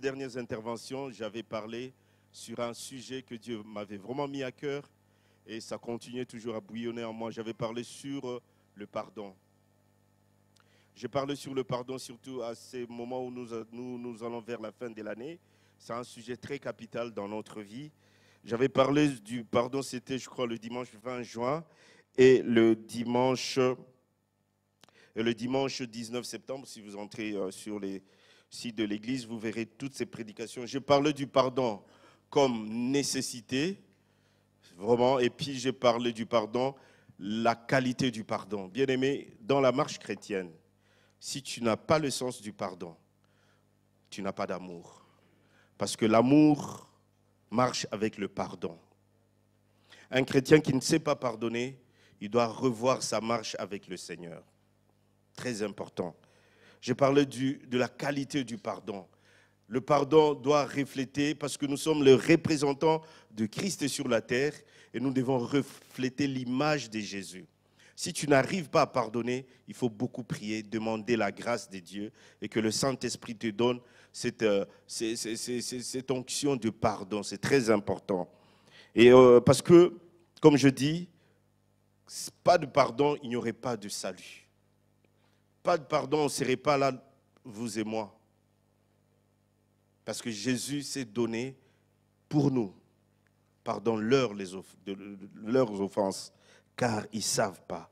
dernières interventions, j'avais parlé sur un sujet que Dieu m'avait vraiment mis à cœur et ça continuait toujours à bouillonner en moi. J'avais parlé sur le pardon. J'ai parlé sur le pardon surtout à ces moments où nous allons vers la fin de l'année. C'est un sujet très capital dans notre vie. J'avais parlé du pardon, c'était je crois le dimanche 20 juin et le dimanche 19 septembre, si vous entrez sur les sites de l'église, vous verrez toutes ces prédications. J'ai parlé du pardon comme nécessité, vraiment, et puis j'ai parlé du pardon, la qualité du pardon. Bien aimé, dans la marche chrétienne, si tu n'as pas le sens du pardon, tu n'as pas d'amour. Parce que l'amour marche avec le pardon. Un chrétien qui ne sait pas pardonner, il doit revoir sa marche avec le Seigneur. Très important. J'ai parlé de la qualité du pardon. Le pardon doit refléter, parce que nous sommes le représentant de Christ sur la terre, et nous devons refléter l'image de Jésus. Si tu n'arrives pas à pardonner, il faut beaucoup prier, demander la grâce de Dieu, et que le Saint-Esprit te donne cette onction de pardon. C'est très important. Et parce que, comme je dis, pas de pardon, il n'y aurait pas de salut. Pas de pardon, on ne serait pas là, vous et moi. Parce que Jésus s'est donné pour nous. Pardonne leurs offenses, car ils ne savent pas.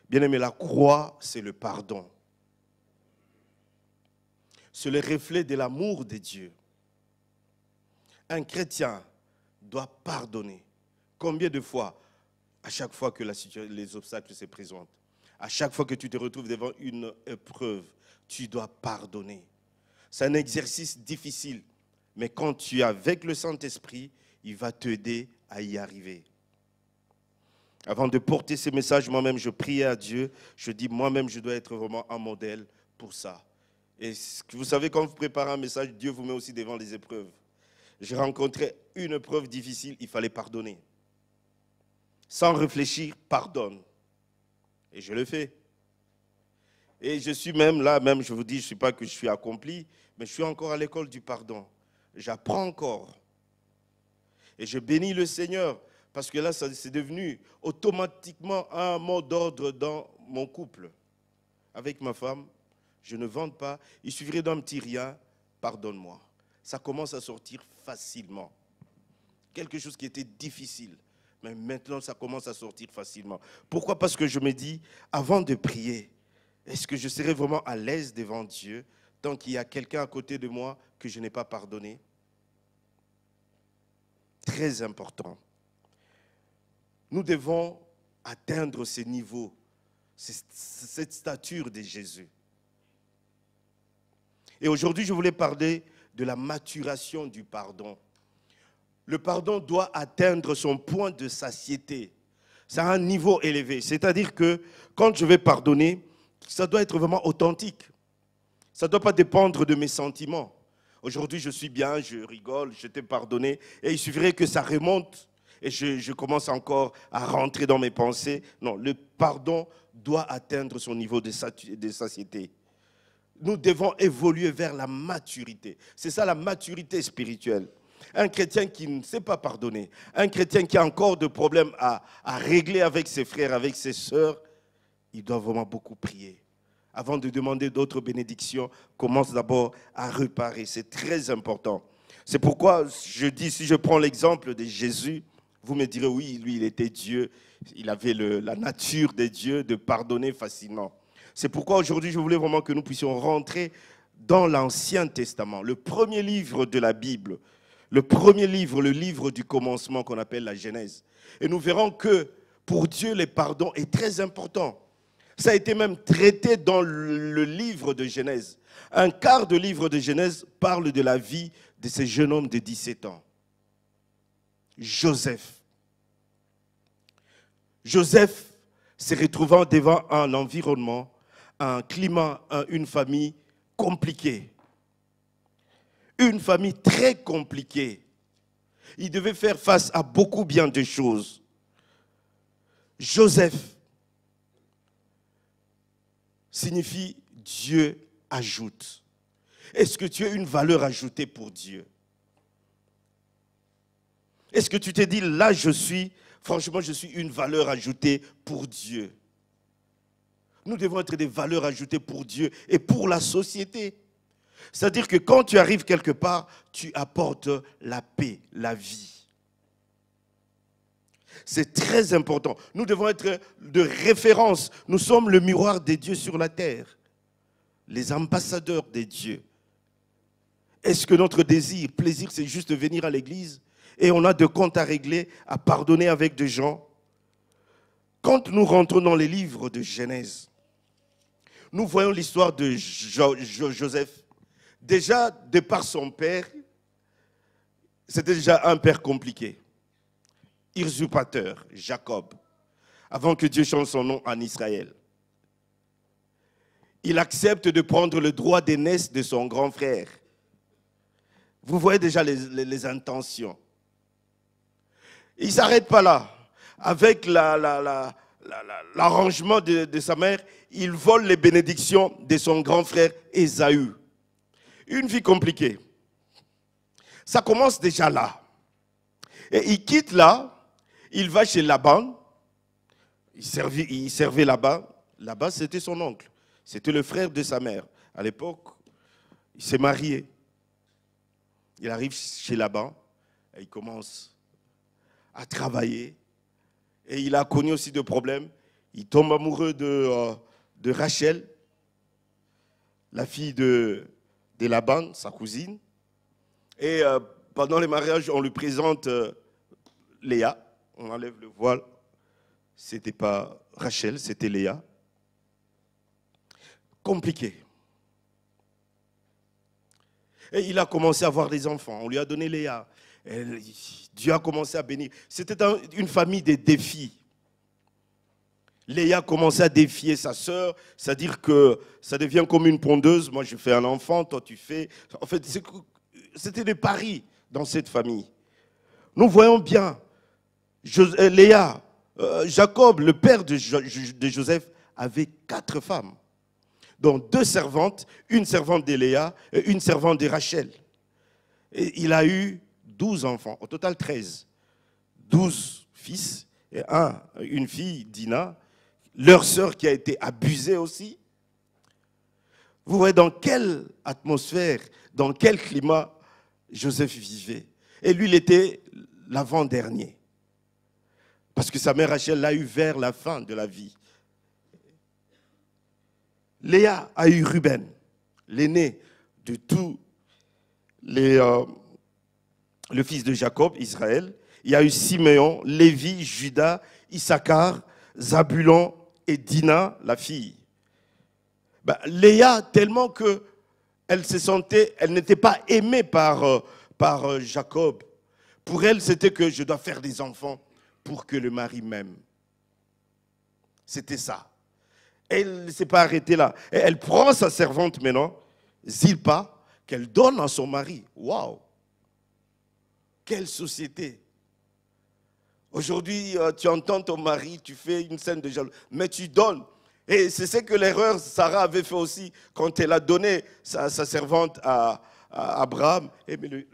Bien-aimé, la croix, c'est le pardon. C'est le reflet de l'amour de Dieu. Un chrétien doit pardonner. Combien de fois, à chaque fois que les obstacles se présentent, à chaque fois que tu te retrouves devant une épreuve, tu dois pardonner. C'est un exercice difficile, mais quand tu es avec le Saint-Esprit, il va t'aider à y arriver. Avant de porter ces messages, moi-même, je priais à Dieu. Je dis, moi-même, je dois être vraiment un modèle pour ça. Et vous savez, quand vous préparez un message, Dieu vous met aussi devant les épreuves. J'ai rencontré une épreuve difficile, il fallait pardonner. Sans réfléchir, pardonne. Et je le fais. Et je suis même là, même je vous dis, je ne sais pas que je suis accompli, mais je suis encore à l'école du pardon. J'apprends encore. Et je bénis le Seigneur, parce que là, c'est devenu automatiquement un mot d'ordre dans mon couple. Avec ma femme, je ne vante pas, il suffirait d'un petit rien, pardonne-moi. Ça commence à sortir facilement. Quelque chose qui était difficile. Mais maintenant, ça commence à sortir facilement. Pourquoi? Parce que je me dis, avant de prier, est-ce que je serai vraiment à l'aise devant Dieu tant qu'il y a quelqu'un à côté de moi que je n'ai pas pardonné? Très important. Nous devons atteindre ce niveau, cette stature de Jésus. Et aujourd'hui, je voulais parler de la maturation du pardon. Le pardon doit atteindre son point de satiété. C'est à un niveau élevé. C'est-à-dire que quand je vais pardonner, ça doit être vraiment authentique. Ça ne doit pas dépendre de mes sentiments. Aujourd'hui, je suis bien, je rigole, je t'ai pardonné. Et il suffirait que ça remonte et je commence encore à rentrer dans mes pensées. Non, le pardon doit atteindre son niveau de satiété. Nous devons évoluer vers la maturité. C'est ça la maturité spirituelle. Un chrétien qui ne sait pas pardonner, un chrétien qui a encore de problèmes à régler avec ses frères, avec ses sœurs, il doit vraiment beaucoup prier. Avant de demander d'autres bénédictions, commence d'abord à réparer. C'est très important. C'est pourquoi je dis, si je prends l'exemple de Jésus, vous me direz, oui, lui, il était Dieu. Il avait la nature de Dieu de pardonner facilement. C'est pourquoi aujourd'hui, je voulais vraiment que nous puissions rentrer dans l'Ancien Testament, le premier livre de la Bible, le premier livre, le livre du commencement qu'on appelle la Genèse. Et nous verrons que pour Dieu, le pardon est très important. Ça a été même traité dans le livre de Genèse. Un quart de livre de Genèse parle de la vie de ce jeune homme de 17 ans. Joseph. Joseph se retrouvant devant un environnement, un climat, une famille compliquée. Une famille très compliquée. Il devait faire face à beaucoup bien de choses. Joseph signifie Dieu ajoute. Est-ce que tu es une valeur ajoutée pour Dieu? Est-ce que tu t'es dit, là franchement, je suis une valeur ajoutée pour Dieu? Nous devons être des valeurs ajoutées pour Dieu et pour la société. C'est-à-dire que quand tu arrives quelque part, tu apportes la paix, la vie. C'est très important. Nous devons être de référence. Nous sommes le miroir des dieux sur la terre. Les ambassadeurs des dieux. Est-ce que notre plaisir, c'est juste de venir à l'église et on a de comptes à régler, à pardonner avec des gens? Quand nous rentrons dans les livres de Genèse, nous voyons l'histoire de Joseph. Déjà, de par son père, c'était déjà un père compliqué. Usurpateur, Jacob, avant que Dieu change son nom en Israël. Il accepte de prendre le droit d'aînesse de son grand frère. Vous voyez déjà les intentions. Il ne s'arrête pas là. Avec l'arrangement de sa mère, il vole les bénédictions de son grand frère Ésaü. Une vie compliquée. Ça commence déjà là. Et il quitte là, il va chez Laban. Il servait Laban. Laban, c'était son oncle. C'était le frère de sa mère. À l'époque, il s'est marié. Il arrive chez Laban et il commence à travailler. Et il a connu aussi des problèmes. Il tombe amoureux de Rachel, la fille de Laban, sa cousine. Et pendant les mariages, on lui présente Léa. On enlève le voile. Ce n'était pas Rachel, c'était Léa. Compliqué. Et il a commencé à avoir des enfants. On lui a donné Léa. Et Dieu a commencé à bénir. C'était une famille de défis. Léa commençait à défier sa sœur, c'est-à-dire que ça devient comme une pondeuse. Moi, je fais un enfant, toi, tu fais... En fait, c'était des paris dans cette famille. Nous voyons bien, Léa, Jacob, le père de Joseph, avait 4 femmes, dont 2 servantes, une servante de Léa et une servante de Rachel. Et il a eu 12 enfants, au total 13. 12 fils et une fille, Dina, leur sœur qui a été abusée aussi. Vous voyez dans quelle atmosphère, dans quel climat Joseph vivait. Et lui, il était l'avant-dernier. Parce que sa mère Rachel l'a eu vers la fin de la vie. Léa a eu Ruben, l'aîné de tous le fils de Jacob, Israël. Il y a eu Siméon, Lévi, Judas, Issachar, Zabulon et Dina, la fille. Léa, tellement qu'elle se sentait, elle n'était pas aimée par Jacob. Pour elle, c'était que je dois faire des enfants pour que le mari m'aime. C'était ça. Elle ne s'est pas arrêtée là. Et elle prend sa servante maintenant, Zilpa, qu'elle donne à son mari. Waouh! Quelle société! Aujourd'hui, tu entends ton mari, tu fais une scène de jalousie, mais tu donnes. Et c'est ce que l'erreur Sarah avait fait aussi quand elle a donné sa servante à Abraham. Et mais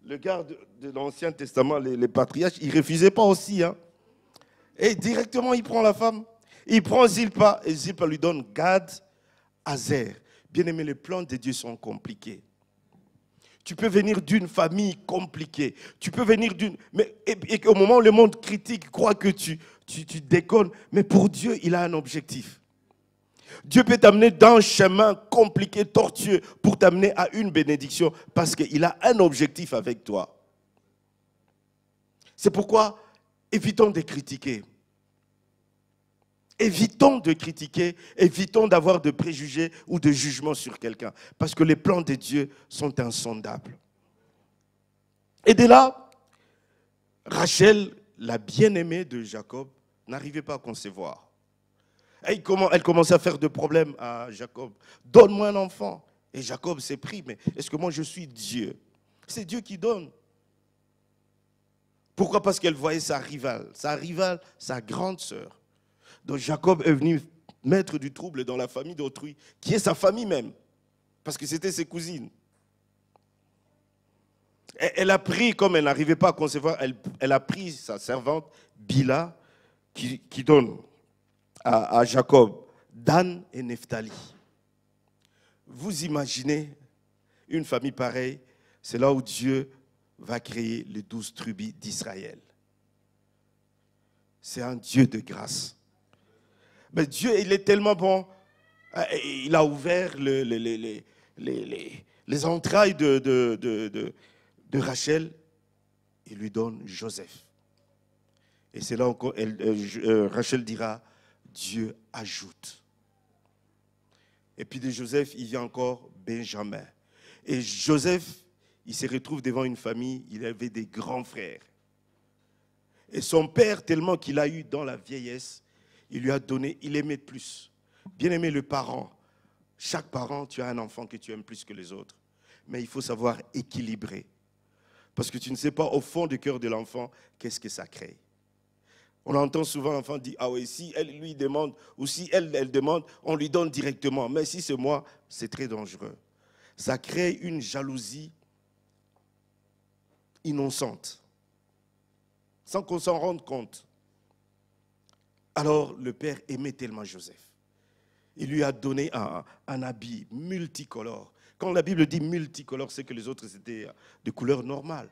le gars de l'Ancien Testament, les patriarches, ils ne refusaient pas aussi. Hein. Et directement, il prend la femme. Il prend Zilpa et Zilpa lui donne Gad, Azer. Bien aimé, les plans de Dieu sont compliqués. Tu peux venir d'une famille compliquée. Tu peux venir d'une... Et au moment où le monde critique, croit que tu déconnes. Mais pour Dieu, il a un objectif. Dieu peut t'amener dans un chemin compliqué, tortueux, pour t'amener à une bénédiction, parce qu'il a un objectif avec toi. C'est pourquoi, évitons de critiquer. Évitons de critiquer, évitons d'avoir de préjugés ou de jugements sur quelqu'un. Parce que les plans de Dieu sont insondables. Et de là, Rachel, la bien-aimée de Jacob, n'arrivait pas à concevoir. Et elle commençait à faire de problèmes à Jacob. Donne-moi un enfant. Et Jacob s'est pris, mais est-ce que moi je suis Dieu? C'est Dieu qui donne. Pourquoi? Parce qu'elle voyait sa rivale, sa grande sœur. Donc Jacob est venu mettre du trouble dans la famille d'autrui, qui est sa famille même. parce que c'était ses cousines. Elle a pris, comme elle n'arrivait pas à concevoir, elle a pris sa servante, Bila, qui donne à Jacob Dan et Nephtali. Vous imaginez une famille pareille, c'est là où Dieu va créer les 12 tribus d'Israël. C'est un Dieu de grâce. Mais Dieu, il est tellement bon, il a ouvert les entrailles de Rachel, il lui donne Joseph. Et c'est là encore, Rachel dira, Dieu ajoute. Et puis de Joseph, il vient encore Benjamin. Et Joseph, il se retrouve devant une famille, il avait des grands frères. Et son père, tellement qu'il a eu dans la vieillesse, il lui a donné, il aimait plus. Bien aimé le parent. Chaque parent, tu as un enfant que tu aimes plus que les autres. Mais il faut savoir équilibrer. Parce que tu ne sais pas au fond du cœur de l'enfant, qu'est-ce que ça crée. On entend souvent l'enfant dire, ah oui, si elle lui demande, ou si elle demande, on lui donne directement. Mais si c'est moi, c'est très dangereux. Ça crée une jalousie innocente, sans qu'on s'en rende compte. Alors le père aimait tellement Joseph. Il lui a donné un habit multicolore. Quand la Bible dit multicolore, c'est que les autres étaient de couleur normale.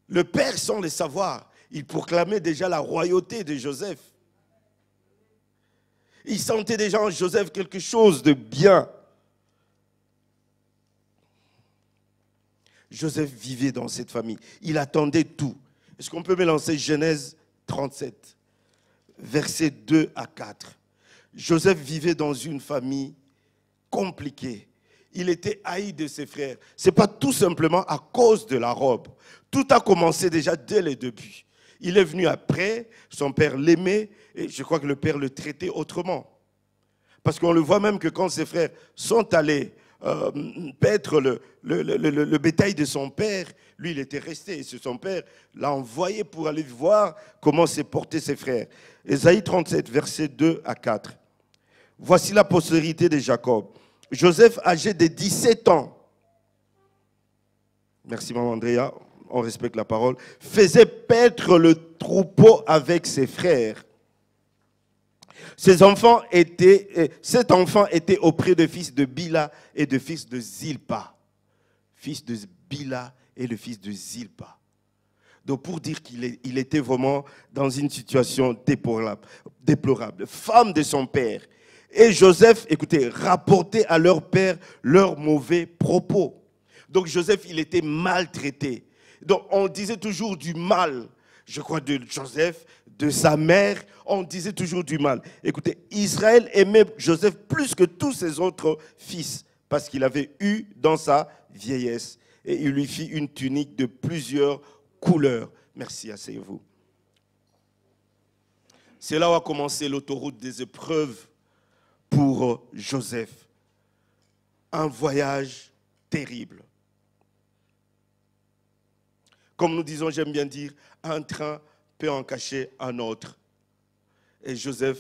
Le père, sans le savoir, il proclamait déjà la royauté de Joseph. Il sentait déjà en Joseph quelque chose de bien. Joseph vivait dans cette famille. Il attendait tout. Est-ce qu'on peut me lancer Genèse 37, versets 2 à 4. Joseph vivait dans une famille compliquée. Il était haï de ses frères. Ce n'est pas tout simplement à cause de la robe. Tout a commencé déjà dès le début. Il est venu après, son père l'aimait, et je crois que le père le traitait autrement. Parce qu'on le voit même que quand ses frères sont allés paître le bétail de son père, lui il était resté. Et son père l'a envoyé pour aller voir comment s'est porté ses frères. Ésaïe 37, versets 2 à 4. Voici la postérité de Jacob. Joseph, âgé de 17 ans, merci maman Andrea, on respecte la parole, faisait paître le troupeau avec ses frères. Cet enfant était auprès de fils de Bila et de fils de Zilpa. Fils de Bila et le fils de Zilpa. Donc pour dire qu'il était vraiment dans une situation déplorable. Femme de son père. Et Joseph, écoutez, rapportait à leur père leurs mauvais propos. Donc Joseph, il était maltraité. Donc on disait toujours du mal, je crois, de Joseph, de sa mère, on disait toujours du mal. Écoutez, Israël aimait Joseph plus que tous ses autres fils, parce qu'il avait eu dans sa vieillesse. Et il lui fit une tunique de plusieurs couleurs. Merci, asseyez-vous. C'est là où a commencé l'autoroute des épreuves pour Joseph. Un voyage terrible. Comme nous disons, j'aime bien dire, un train peut en cacher un autre. Et Joseph,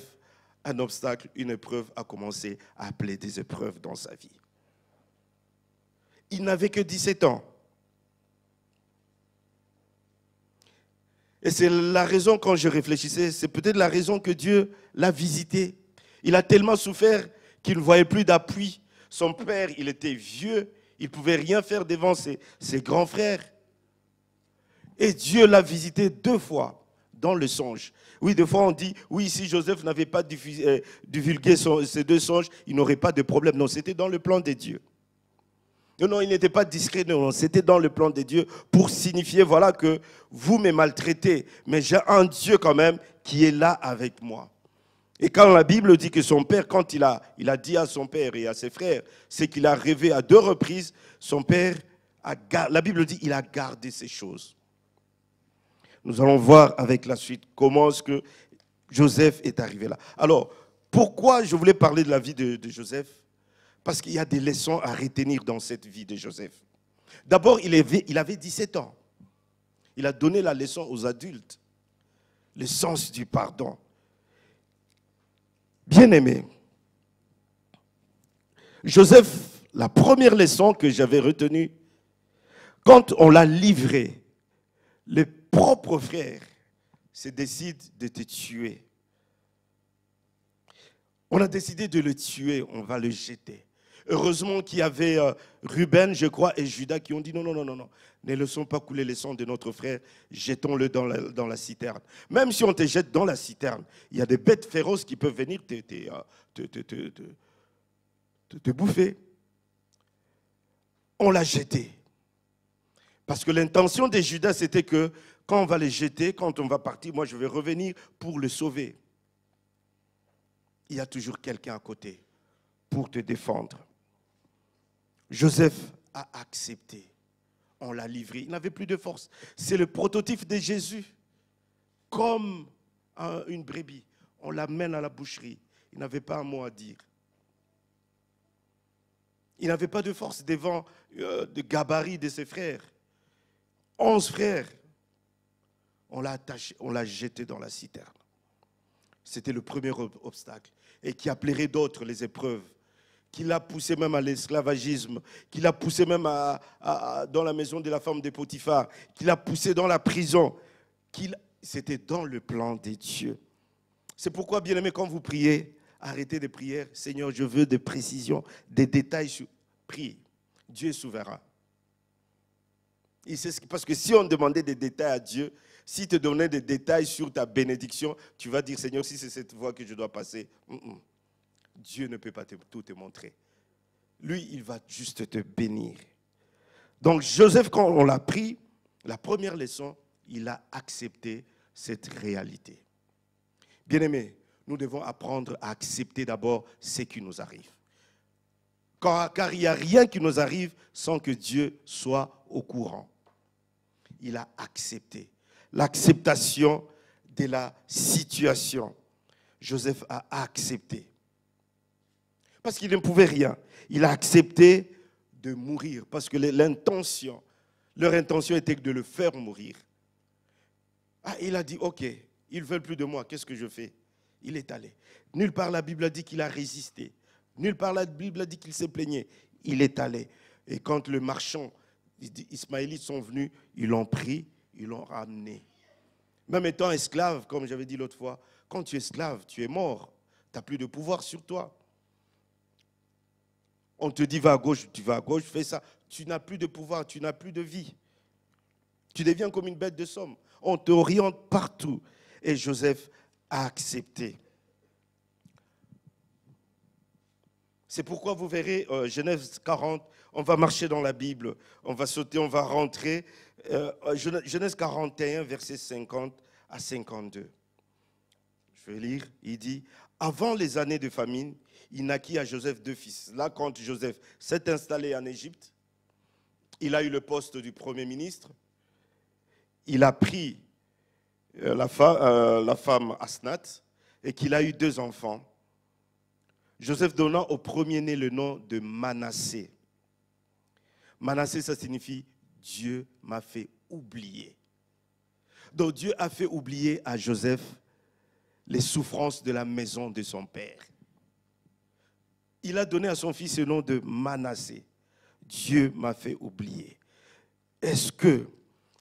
un obstacle, une épreuve, a commencé à appeler des épreuves dans sa vie. Il n'avait que 17 ans. Et c'est la raison, quand je réfléchissais, c'est peut-être la raison que Dieu l'a visité. Il a tellement souffert qu'il ne voyait plus d'appui. Son père, il était vieux, il ne pouvait rien faire devant ses grands frères. Et Dieu l'a visité 2 fois dans le songe. Oui, des fois on dit, oui, si Joseph n'avait pas divulgué ces 2 songes, il n'aurait pas de problème. Non, c'était dans le plan de Dieu. Non, il n'était pas discret, non, c'était dans le plan de Dieu pour signifier, voilà, que vous me maltraitez, mais j'ai un Dieu quand même qui est là avec moi. Et quand la Bible dit que son père, quand il a dit à son père et à ses frères, c'est qu'il a rêvé à 2 reprises, son père, la Bible dit, il a gardé ces choses. Nous allons voir avec la suite comment est-ce que Joseph est arrivé là. Alors, pourquoi je voulais parler de la vie de Joseph? Parce qu'il y a des leçons à retenir dans cette vie de Joseph. D'abord, il avait 17 ans. Il a donné la leçon aux adultes. Le sens du pardon. Bien-aimé, Joseph, la première leçon que j'avais retenue, quand on l'a livré, les propres frères se décident de te tuer. On a décidé de le tuer, on va le jeter. Heureusement qu'il y avait Ruben, je crois, et Judas qui ont dit non, non, non, non, non. Ne laissons pas couler le sang de notre frère, jetons-le dans la citerne. Même si on te jette dans la citerne, il y a des bêtes féroces qui peuvent venir te bouffer. On l'a jeté. Parce que l'intention de Judas, c'était que quand on va le jeter, quand on va partir, moi je vais revenir pour le sauver. Il y a toujours quelqu'un à côté pour te défendre. Joseph a accepté. On l'a livré. Il n'avait plus de force. C'est le prototype de Jésus. Comme une brebis. On l'amène à la boucherie. Il n'avait pas un mot à dire. Il n'avait pas de force devant le gabarit de ses frères. 11 frères. On l'a attaché, on l'a jeté dans la citerne. C'était le premier obstacle. Et qui appellerait d'autres les épreuves. Qui l'a poussé même à l'esclavagisme. Qui l'a poussé même dans la maison de la femme de Potiphar. Qui l'a poussé dans la prison. C'était dans le plan de Dieu. C'est pourquoi, bien aimé, quand vous priez, arrêtez de prier. Seigneur, je veux des précisions, des détails. Prie. Dieu est souverain. Parce que si on demandait des détails à Dieu, s'il te donnait des détails sur ta bénédiction, tu vas dire, Seigneur, si c'est cette voie que je dois passer, Dieu ne peut pas tout te montrer. Lui, il va juste te bénir. Donc Joseph, quand on l'a pris, la première leçon, il a accepté cette réalité. Bien-aimés, nous devons apprendre à accepter d'abord ce qui nous arrive. Car il n'y a rien qui nous arrive sans que Dieu soit au courant. Il a accepté. L'acceptation de la situation. Joseph a accepté. Parce qu'il ne pouvait rien. Il a accepté de mourir. Parce que leur intention était de le faire mourir. Il a dit, ok, ils ne veulent plus de moi, qu'est-ce que je fais? Il est allé. Nulle part la Bible a dit qu'il a résisté. Nulle part la Bible a dit qu'il s'est plaigné. Il est allé. Et quand les marchands ismaélites sont venus, ils l'ont pris, ils l'ont ramené. Même étant esclave, comme j'avais dit l'autre fois, quand tu es esclave, tu es mort. Tu n'as plus de pouvoir sur toi. On te dit va à gauche, tu vas à gauche, fais ça. Tu n'as plus de pouvoir, tu n'as plus de vie. Tu deviens comme une bête de somme. On t'oriente partout. Et Joseph a accepté. C'est pourquoi vous verrez, Genèse 40, on va marcher dans la Bible, on va sauter, on va rentrer. Genèse 41, versets 50 à 52. Je vais lire, il dit, avant les années de famine, il naquit à Joseph 2 fils. Là, quand Joseph s'est installé en Égypte, il a eu le poste du Premier ministre. Il a pris la femme Asnath et qu'il a eu 2 enfants. Joseph donna au premier-né le nom de Manassé. Manassé, ça signifie Dieu m'a fait oublier. Donc Dieu a fait oublier à Joseph les souffrances de la maison de son père. Il a donné à son fils le nom de Manassé. Dieu m'a fait oublier. Est-ce que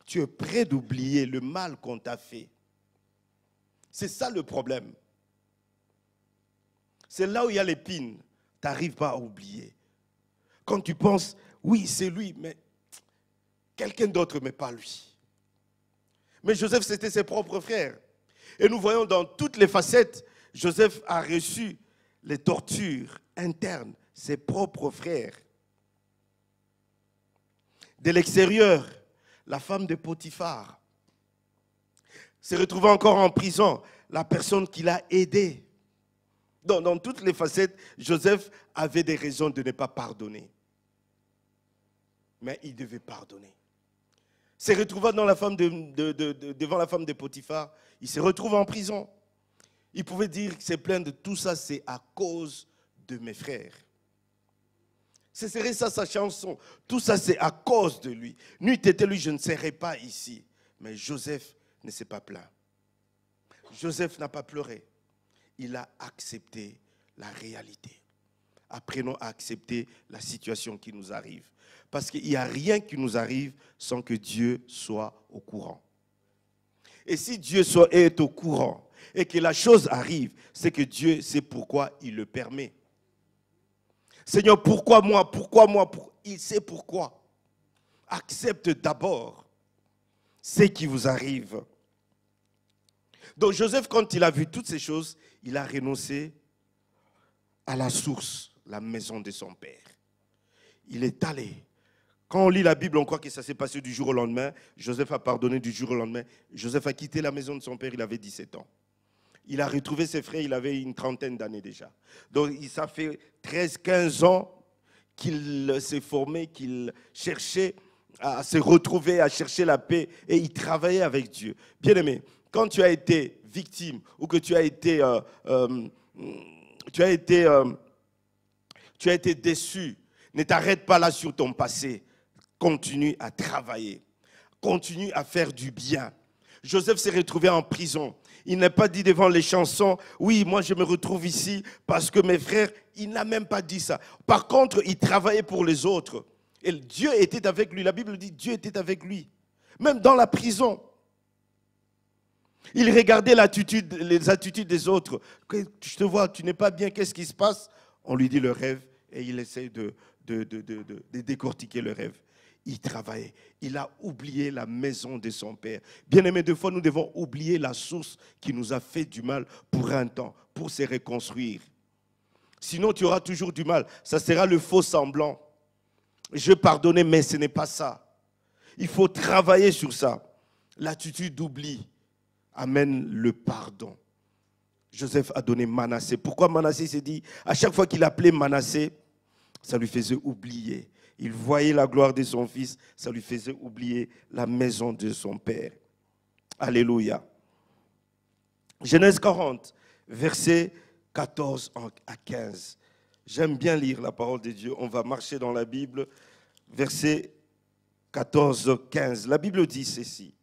tu es prêt d'oublier le mal qu'on t'a fait? C'est ça le problème. C'est là où il y a l'épine. Tu n'arrives pas à oublier. Quand tu penses, oui, c'est lui, mais quelqu'un d'autre, mais pas lui. Mais Joseph, c'était ses propres frères. Et nous voyons dans toutes les facettes, Joseph a reçu les tortures internes, ses propres frères. De l'extérieur, la femme de Potiphar s'est retrouvée encore en prison, la personne qui l'a aidé. Dans toutes les facettes, Joseph avait des raisons de ne pas pardonner. Mais il devait pardonner. Il s'est retrouvé devant la femme de Potiphar. Il se retrouve en prison. Il pouvait dire, c'est plein de tout ça, c'est à cause de mes frères. Ce serait ça sa chanson. Tout ça, c'est à cause de lui. Nuit était lui, je ne serais pas ici. Mais Joseph ne s'est pas plaint. Joseph n'a pas pleuré. Il a accepté la réalité. apprenons à accepter la situation qui nous arrive. Parce qu'il n'y a rien qui nous arrive sans que Dieu soit au courant. Et si Dieu est au courant et que la chose arrive, c'est que Dieu sait pourquoi il le permet. Seigneur, pourquoi moi? Il sait pourquoi. Accepte d'abord ce qui vous arrive. Donc Joseph, quand il a vu toutes ces choses, il a renoncé à la source, la maison de son père. Il est allé. Quand on lit la Bible, on croit que ça s'est passé du jour au lendemain. Joseph a pardonné du jour au lendemain. Joseph a quitté la maison de son père, il avait 17 ans. Il a retrouvé ses frères, il avait une trentaine d'années déjà. Donc ça fait 13, 15 ans qu'il s'est formé, qu'il cherchait à se retrouver, à chercher la paix, et il travaillait avec Dieu. Bien-aimé, quand tu as été victime ou que tu as été déçu, ne t'arrête pas là sur ton passé. Continue à travailler. Continue à faire du bien. Joseph s'est retrouvé en prison. Il n'a pas dit devant les chansons, oui, moi je me retrouve ici parce que mes frères, il n'a même pas dit ça. Par contre, il travaillait pour les autres. Et Dieu était avec lui. La Bible dit, Dieu était avec lui. Même dans la prison. Il regardait les attitudes des autres. Je te vois, tu n'es pas bien, qu'est-ce qui se passe? On lui dit le rêve et il essaie de décortiquer le rêve. Il travaillait. Il a oublié la maison de son père. Bien-aimés, des fois, nous devons oublier la source qui nous a fait du mal pour un temps, pour se reconstruire. Sinon, tu auras toujours du mal. Ça sera le faux semblant. Je pardonnais, mais ce n'est pas ça. Il faut travailler sur ça. L'attitude d'oubli amène le pardon. Joseph a donné Manassé. Pourquoi Manassé s'est dit, à chaque fois qu'il appelait Manassé, ça lui faisait oublier. Il voyait la gloire de son fils, ça lui faisait oublier la maison de son père. Alléluia. Genèse 40, versets 14 à 15. J'aime bien lire la parole de Dieu. On va marcher dans la Bible. Versets 14, 15. La Bible dit ceci.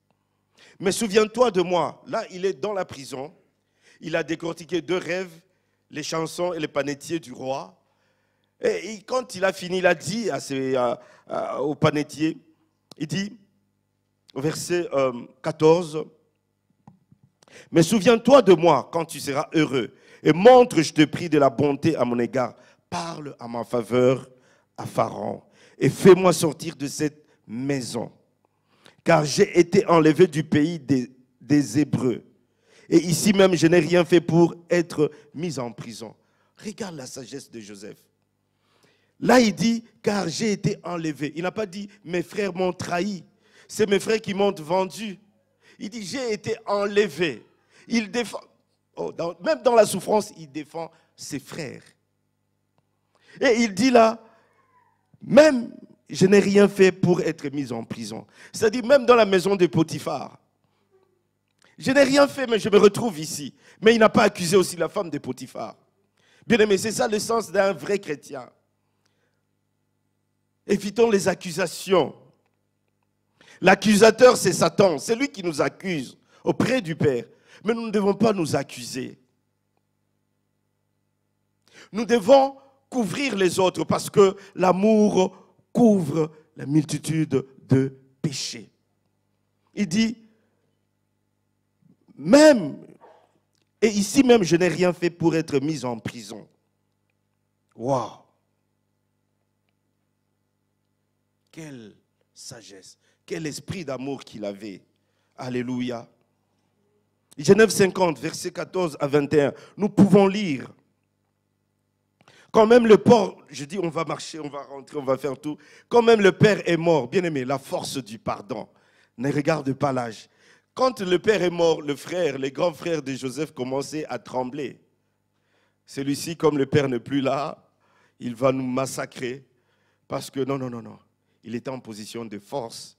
Mais souviens-toi de moi. Là, il est dans la prison. Il a décortiqué 2 rêves, les chansons et les panetiers du roi. Et quand il a fini, il a dit au panetier, il dit, au verset 14, « Mais souviens-toi de moi quand tu seras heureux, et montre, je te prie, de la bonté à mon égard. Parle à ma faveur à Pharaon, et fais-moi sortir de cette maison. Car j'ai été enlevé du pays des Hébreux, et ici même, je n'ai rien fait pour être mis en prison. » Regarde la sagesse de Joseph. Là, il dit, car j'ai été enlevé. Il n'a pas dit, mes frères m'ont trahi. C'est mes frères qui m'ont vendu. Il dit, j'ai été enlevé. Il défend, même dans la souffrance, il défend ses frères. Et il dit là, même je n'ai rien fait pour être mis en prison. C'est-à-dire, même dans la maison de Potiphar, je n'ai rien fait, mais je me retrouve ici. Mais il n'a pas accusé aussi la femme de Potiphar. Bien aimé, c'est ça le sens d'un vrai chrétien. Évitons les accusations. L'accusateur, c'est Satan. C'est lui qui nous accuse auprès du Père. Mais nous ne devons pas nous accuser. Nous devons couvrir les autres parce que l'amour couvre la multitude de péchés. Il dit, même, et ici même, je n'ai rien fait pour être mis en prison. Waouh! Quelle sagesse, quel esprit d'amour qu'il avait. Alléluia. Genèse 50, versets 14 à 21. Nous pouvons lire. Quand même le père, je dis on va marcher, on va rentrer, on va faire tout. Quand même le père est mort, bien aimé, la force du pardon. Ne regarde pas l'âge. Quand le père est mort, le frère, les grands frères de Joseph commençaient à trembler. Celui-ci, comme le père n'est plus là, il va nous massacrer. Parce que non. Il était en position de force.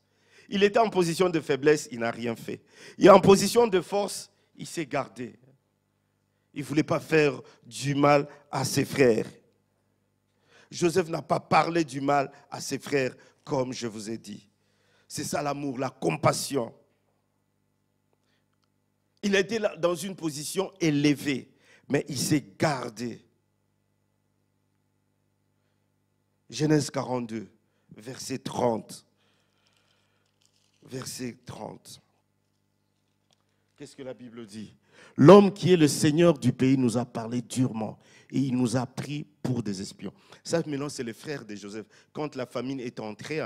Il était en position de faiblesse, il n'a rien fait. Il est en position de force, il s'est gardé. Il ne voulait pas faire du mal à ses frères. Joseph n'a pas parlé du mal à ses frères, comme je vous ai dit. C'est ça l'amour, la compassion. Il était dans une position élevée, mais il s'est gardé. Genèse 42, verset 30. Verset 30. Qu'est-ce que la Bible dit? L'homme qui est le Seigneur du pays nous a parlé durement et il nous a pris pour des espions. Ça, maintenant, c'est les frères de Joseph. Quand la famine est entrée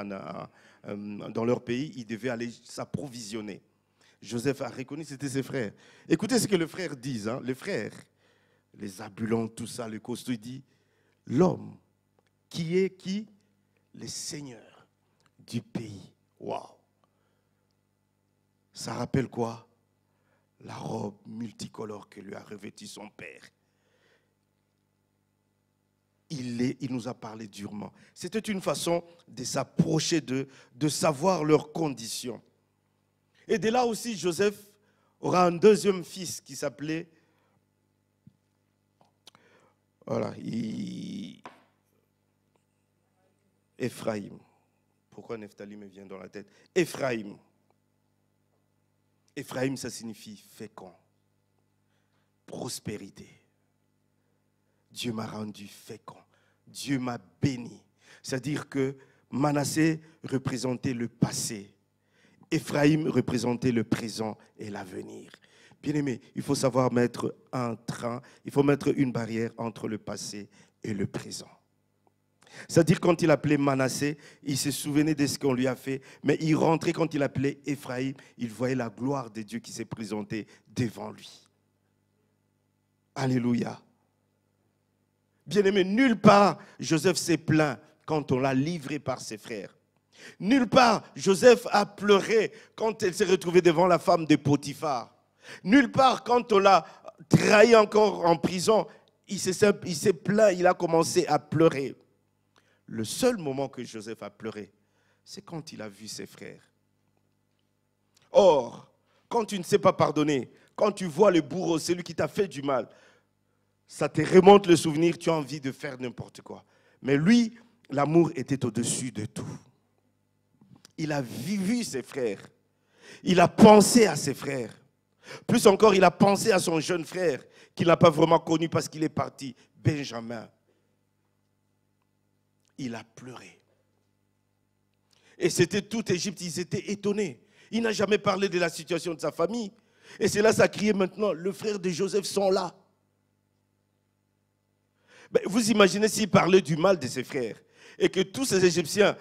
dans leur pays, ils devaient aller s'approvisionner. Joseph a reconnu que c'était ses frères. Écoutez ce que les frères disent. Les frères, les Zabulons, tout ça, le costaud, il dit, l'homme qui est qui? Le Seigneur du pays. Waouh! Ça rappelle quoi? La robe multicolore que lui a revêtue son père. Il nous a parlé durement. C'était une façon de s'approcher d'eux, de savoir leurs conditions. Et de là aussi, Joseph aura un deuxième fils qui s'appelait, voilà, Ephraïm. Pourquoi Nephtali me vient dans la tête? Ephraïm. Ephraïm, ça signifie fécond, prospérité. Dieu m'a rendu fécond. Dieu m'a béni. C'est-à-dire que Manassé représentait le passé. Ephraïm représentait le présent et l'avenir. Bien-aimé, il faut savoir mettre un train, il faut mettre une barrière entre le passé et le présent. C'est-à-dire quand il appelait Manassé, il se souvenait de ce qu'on lui a fait, mais il rentrait quand il appelait Ephraïm, il voyait la gloire de Dieu qui s'est présentée devant lui. Alléluia. Bien-aimé, nulle part Joseph s'est plaint quand on l'a livré par ses frères. Nulle part Joseph a pleuré quand il s'est retrouvé devant la femme de Potiphar. Nulle part quand on l'a trahi encore en prison, il s'est plaint, il a commencé à pleurer. Le seul moment que Joseph a pleuré, c'est quand il a vu ses frères. Or, quand tu ne sais pas pardonner, quand tu vois le bourreau, celui qui t'a fait du mal, ça te remonte le souvenir, tu as envie de faire n'importe quoi. Mais lui, l'amour était au-dessus de tout. Il a vu ses frères. Il a pensé à ses frères. Plus encore, il a pensé à son jeune frère qu'il n'a pas vraiment connu parce qu'il est parti, Benjamin. Il a pleuré. Et c'était toute Égypte, ils étaient étonnés. Il n'a jamais parlé de la situation de sa famille. Et c'est là ça criait maintenant, le frère de Joseph sont là. Ben, vous imaginez s'il parlait du mal de ses frères et que tous ces Égyptiens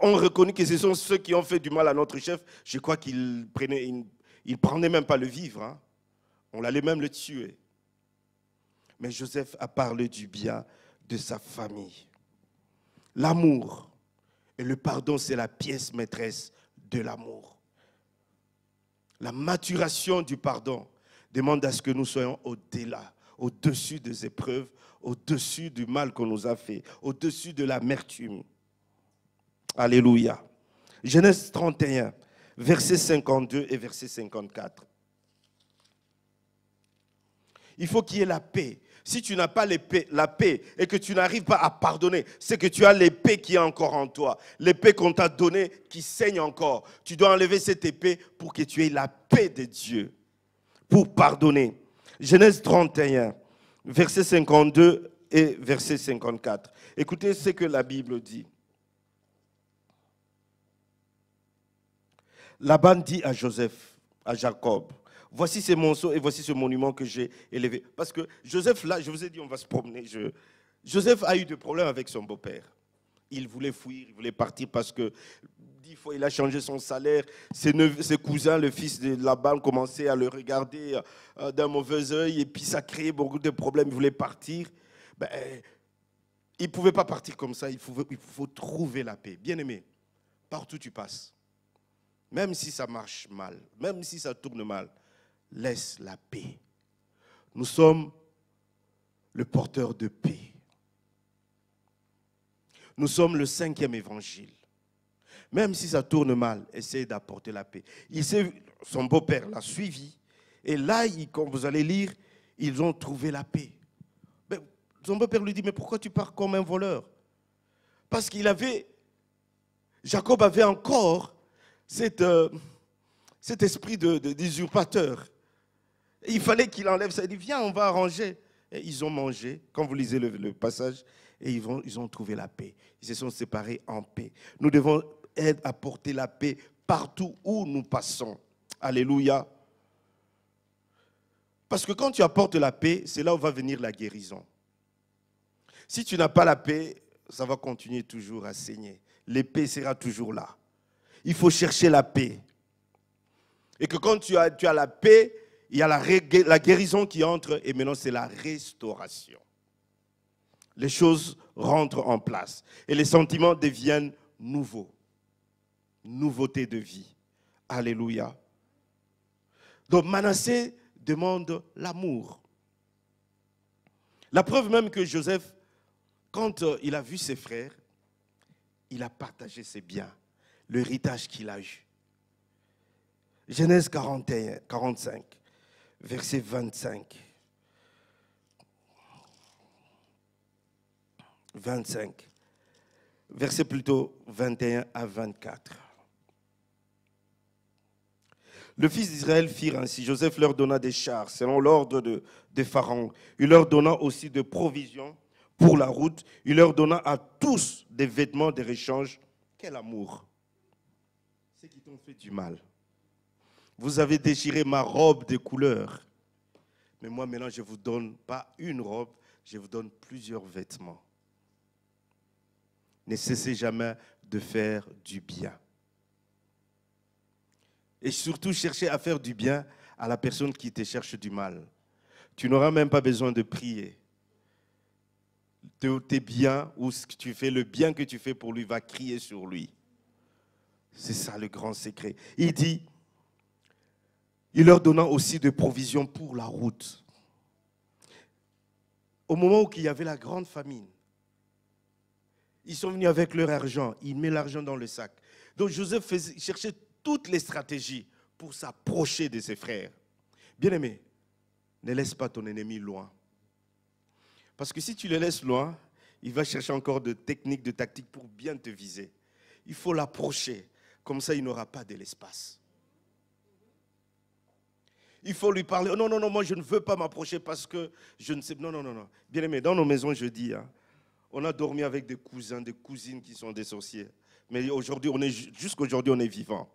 ont reconnu que ce sont ceux qui ont fait du mal à notre chef, je crois qu'ils ne prenaient même pas le vivre. Hein. On allait même le tuer. Mais Joseph a parlé du bien de sa famille. L'amour et le pardon, c'est la pièce maîtresse de l'amour. La maturation du pardon demande à ce que nous soyons au-delà, au-dessus des épreuves, au-dessus du mal qu'on nous a fait, au-dessus de l'amertume. Alléluia. Genèse 31, versets 52 et verset 54. Il faut qu'il y ait la paix. Si tu n'as pas la paix et que tu n'arrives pas à pardonner, c'est que tu as l'épée qui est encore en toi. L'épée qu'on t'a donnée qui saigne encore. Tu dois enlever cette épée pour que tu aies la paix de Dieu. Pour pardonner. Genèse 31, verset 52 et verset 54. Écoutez ce que la Bible dit. Laban dit à Joseph, à Jacob, voici ces monceaux et voici ce monument que j'ai élevé. Parce que Joseph, là, je vous ai dit, on va se promener. Joseph a eu des problèmes avec son beau-père. Il voulait fuir, il voulait partir parce que 10 fois, il a changé son salaire. Ses cousins, le fils de Laban, commençaient à le regarder d'un mauvais œil. Et puis, ça créait beaucoup de problèmes. Il voulait partir. Ben, il ne pouvait pas partir comme ça. Il faut trouver la paix. Bien-aimé, partout où tu passes, même si ça marche mal, même si ça tourne mal, laisse la paix. Nous sommes le porteur de paix. Nous sommes le 5e évangile. Même si ça tourne mal, essaye d'apporter la paix. Son beau-père l'a suivi. Et là, quand vous allez lire, ils ont trouvé la paix. Mais son beau-père lui dit, mais pourquoi tu pars comme un voleur? Parce Jacob avait encore cet esprit d'usurpateur. Il fallait qu'il enlève ça. Il dit, viens, on va arranger. Et ils ont mangé, quand vous lisez le passage, et ils ont trouvé la paix. Ils se sont séparés en paix. Nous devons aider à porter la paix partout où nous passons. Alléluia. Parce que quand tu apportes la paix, c'est là où va venir la guérison. Si tu n'as pas la paix, ça va continuer toujours à saigner. L'épée sera toujours là. Il faut chercher la paix. Et que quand tu as la paix, il y a la guérison qui entre et maintenant c'est la restauration. Les choses rentrent en place et les sentiments deviennent nouveaux. Nouveauté de vie. Alléluia. Donc Manassé demande l'amour. La preuve même que Joseph, quand il a vu ses frères, il a partagé ses biens, l'héritage qu'il a eu. Genèse 45, verset 25. 25. Verset plutôt 21 à 24. Le fils d'Israël firent ainsi. Joseph leur donna des chars selon l'ordre de Pharaon. Il leur donna aussi de provisions pour la route. Il leur donna à tous des vêtements de réchange. Quel amour! Ceux qui t'ont fait du mal. Vous avez déchiré ma robe de couleur. Mais moi maintenant je ne vous donne pas une robe, je vous donne plusieurs vêtements. Ne cessez jamais de faire du bien. Et surtout, cherchez à faire du bien à la personne qui te cherche du mal. Tu n'auras même pas besoin de prier. Tes biens, ou ce que tu fais, le bien que tu fais pour lui va crier sur lui. C'est ça le grand secret. Il dit, il leur donna aussi des provisions pour la route. Au moment où il y avait la grande famine, ils sont venus avec leur argent. Ils mettent l'argent dans le sac. Donc Joseph cherchait toutes les stratégies pour s'approcher de ses frères. Bien-aimé, ne laisse pas ton ennemi loin. Parce que si tu le laisses loin, il va chercher encore de techniques, de tactiques pour bien te viser. Il faut l'approcher. Comme ça, il n'aura pas de l'espace. Il faut lui parler. Oh, non, non, non, moi je ne veux pas m'approcher parce que je ne sais. Non, non, non, non. Bien-aimé, dans nos maisons, je dis, on a dormi avec des cousins, des cousines qui sont des sorciers. Mais aujourd'hui, jusqu'aujourd'hui, on est vivants.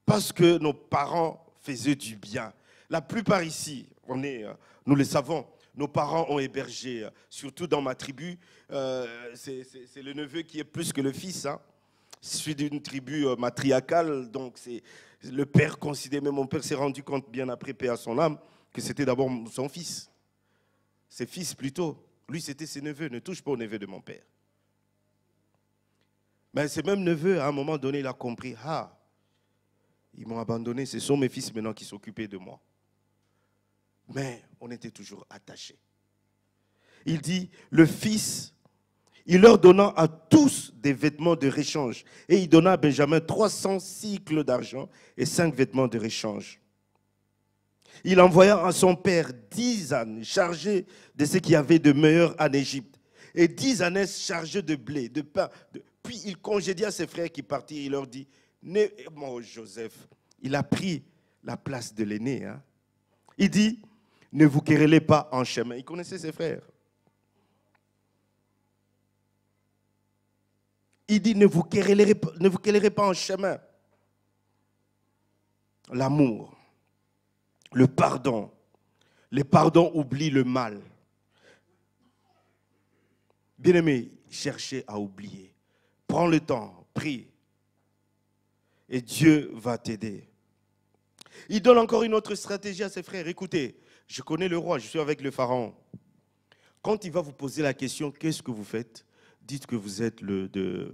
Parce que nos parents faisaient du bien. La plupart ici, nous le savons, nos parents ont hébergé, surtout dans ma tribu, c'est le neveu qui est plus que le fils. Je suis d'une tribu matriarcale, donc c'est le père considéré, mais mon père s'est rendu compte bien après, paix à son âme, que c'était d'abord son fils. Ses fils plutôt. Lui, c'était ses neveux. Ne touche pas aux neveux de mon père. Mais ces mêmes neveux, à un moment donné, il a compris, ils m'ont abandonné, ce sont mes fils maintenant qui s'occupaient de moi. Mais on était toujours attachés. Il dit, le fils, il leur donna à tous des vêtements de réchange. Et il donna à Benjamin 300 cycles d'argent et 5 vêtements de réchange. Il envoya à son père 10 ânes chargés de ce qu'il y avait de meilleur en Égypte. Et 10 ânes chargés de blé, de pain. Puis il congédia ses frères qui partirent. Il leur dit, moi, Joseph, il a pris la place de l'aîné. Il dit, ne vous querellez pas en chemin. Il connaissait ses frères. Il dit, ne vous querellerez pas en chemin. L'amour, le pardon oublie le mal. Bien-aimé, cherchez à oublier. Prends le temps, prie. Et Dieu va t'aider. Il donne encore une autre stratégie à ses frères. Écoutez, je connais le roi, je suis avec le pharaon. Quand il va vous poser la question, qu'est-ce que vous faites? Dites que vous êtes des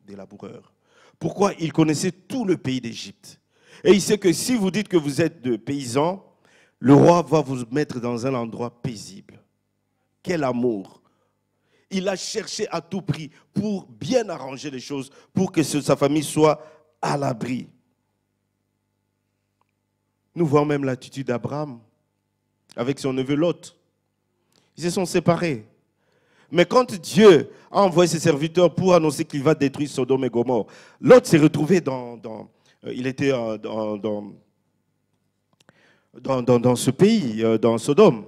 laboureurs. Pourquoi? Il connaissait tout le pays d'Égypte. Et il sait que si vous dites que vous êtes de paysans, le roi va vous mettre dans un endroit paisible. Quel amour! Il a cherché à tout prix pour bien arranger les choses, pour que sa famille soit à l'abri. Nous voyons même l'attitude d'Abraham avec son neveu Lot. Ils se sont séparés. Mais quand Dieu a envoyé ses serviteurs pour annoncer qu'il va détruire Sodome et Gomorrhe, Lot s'est retrouvé il était dans ce pays, dans Sodome.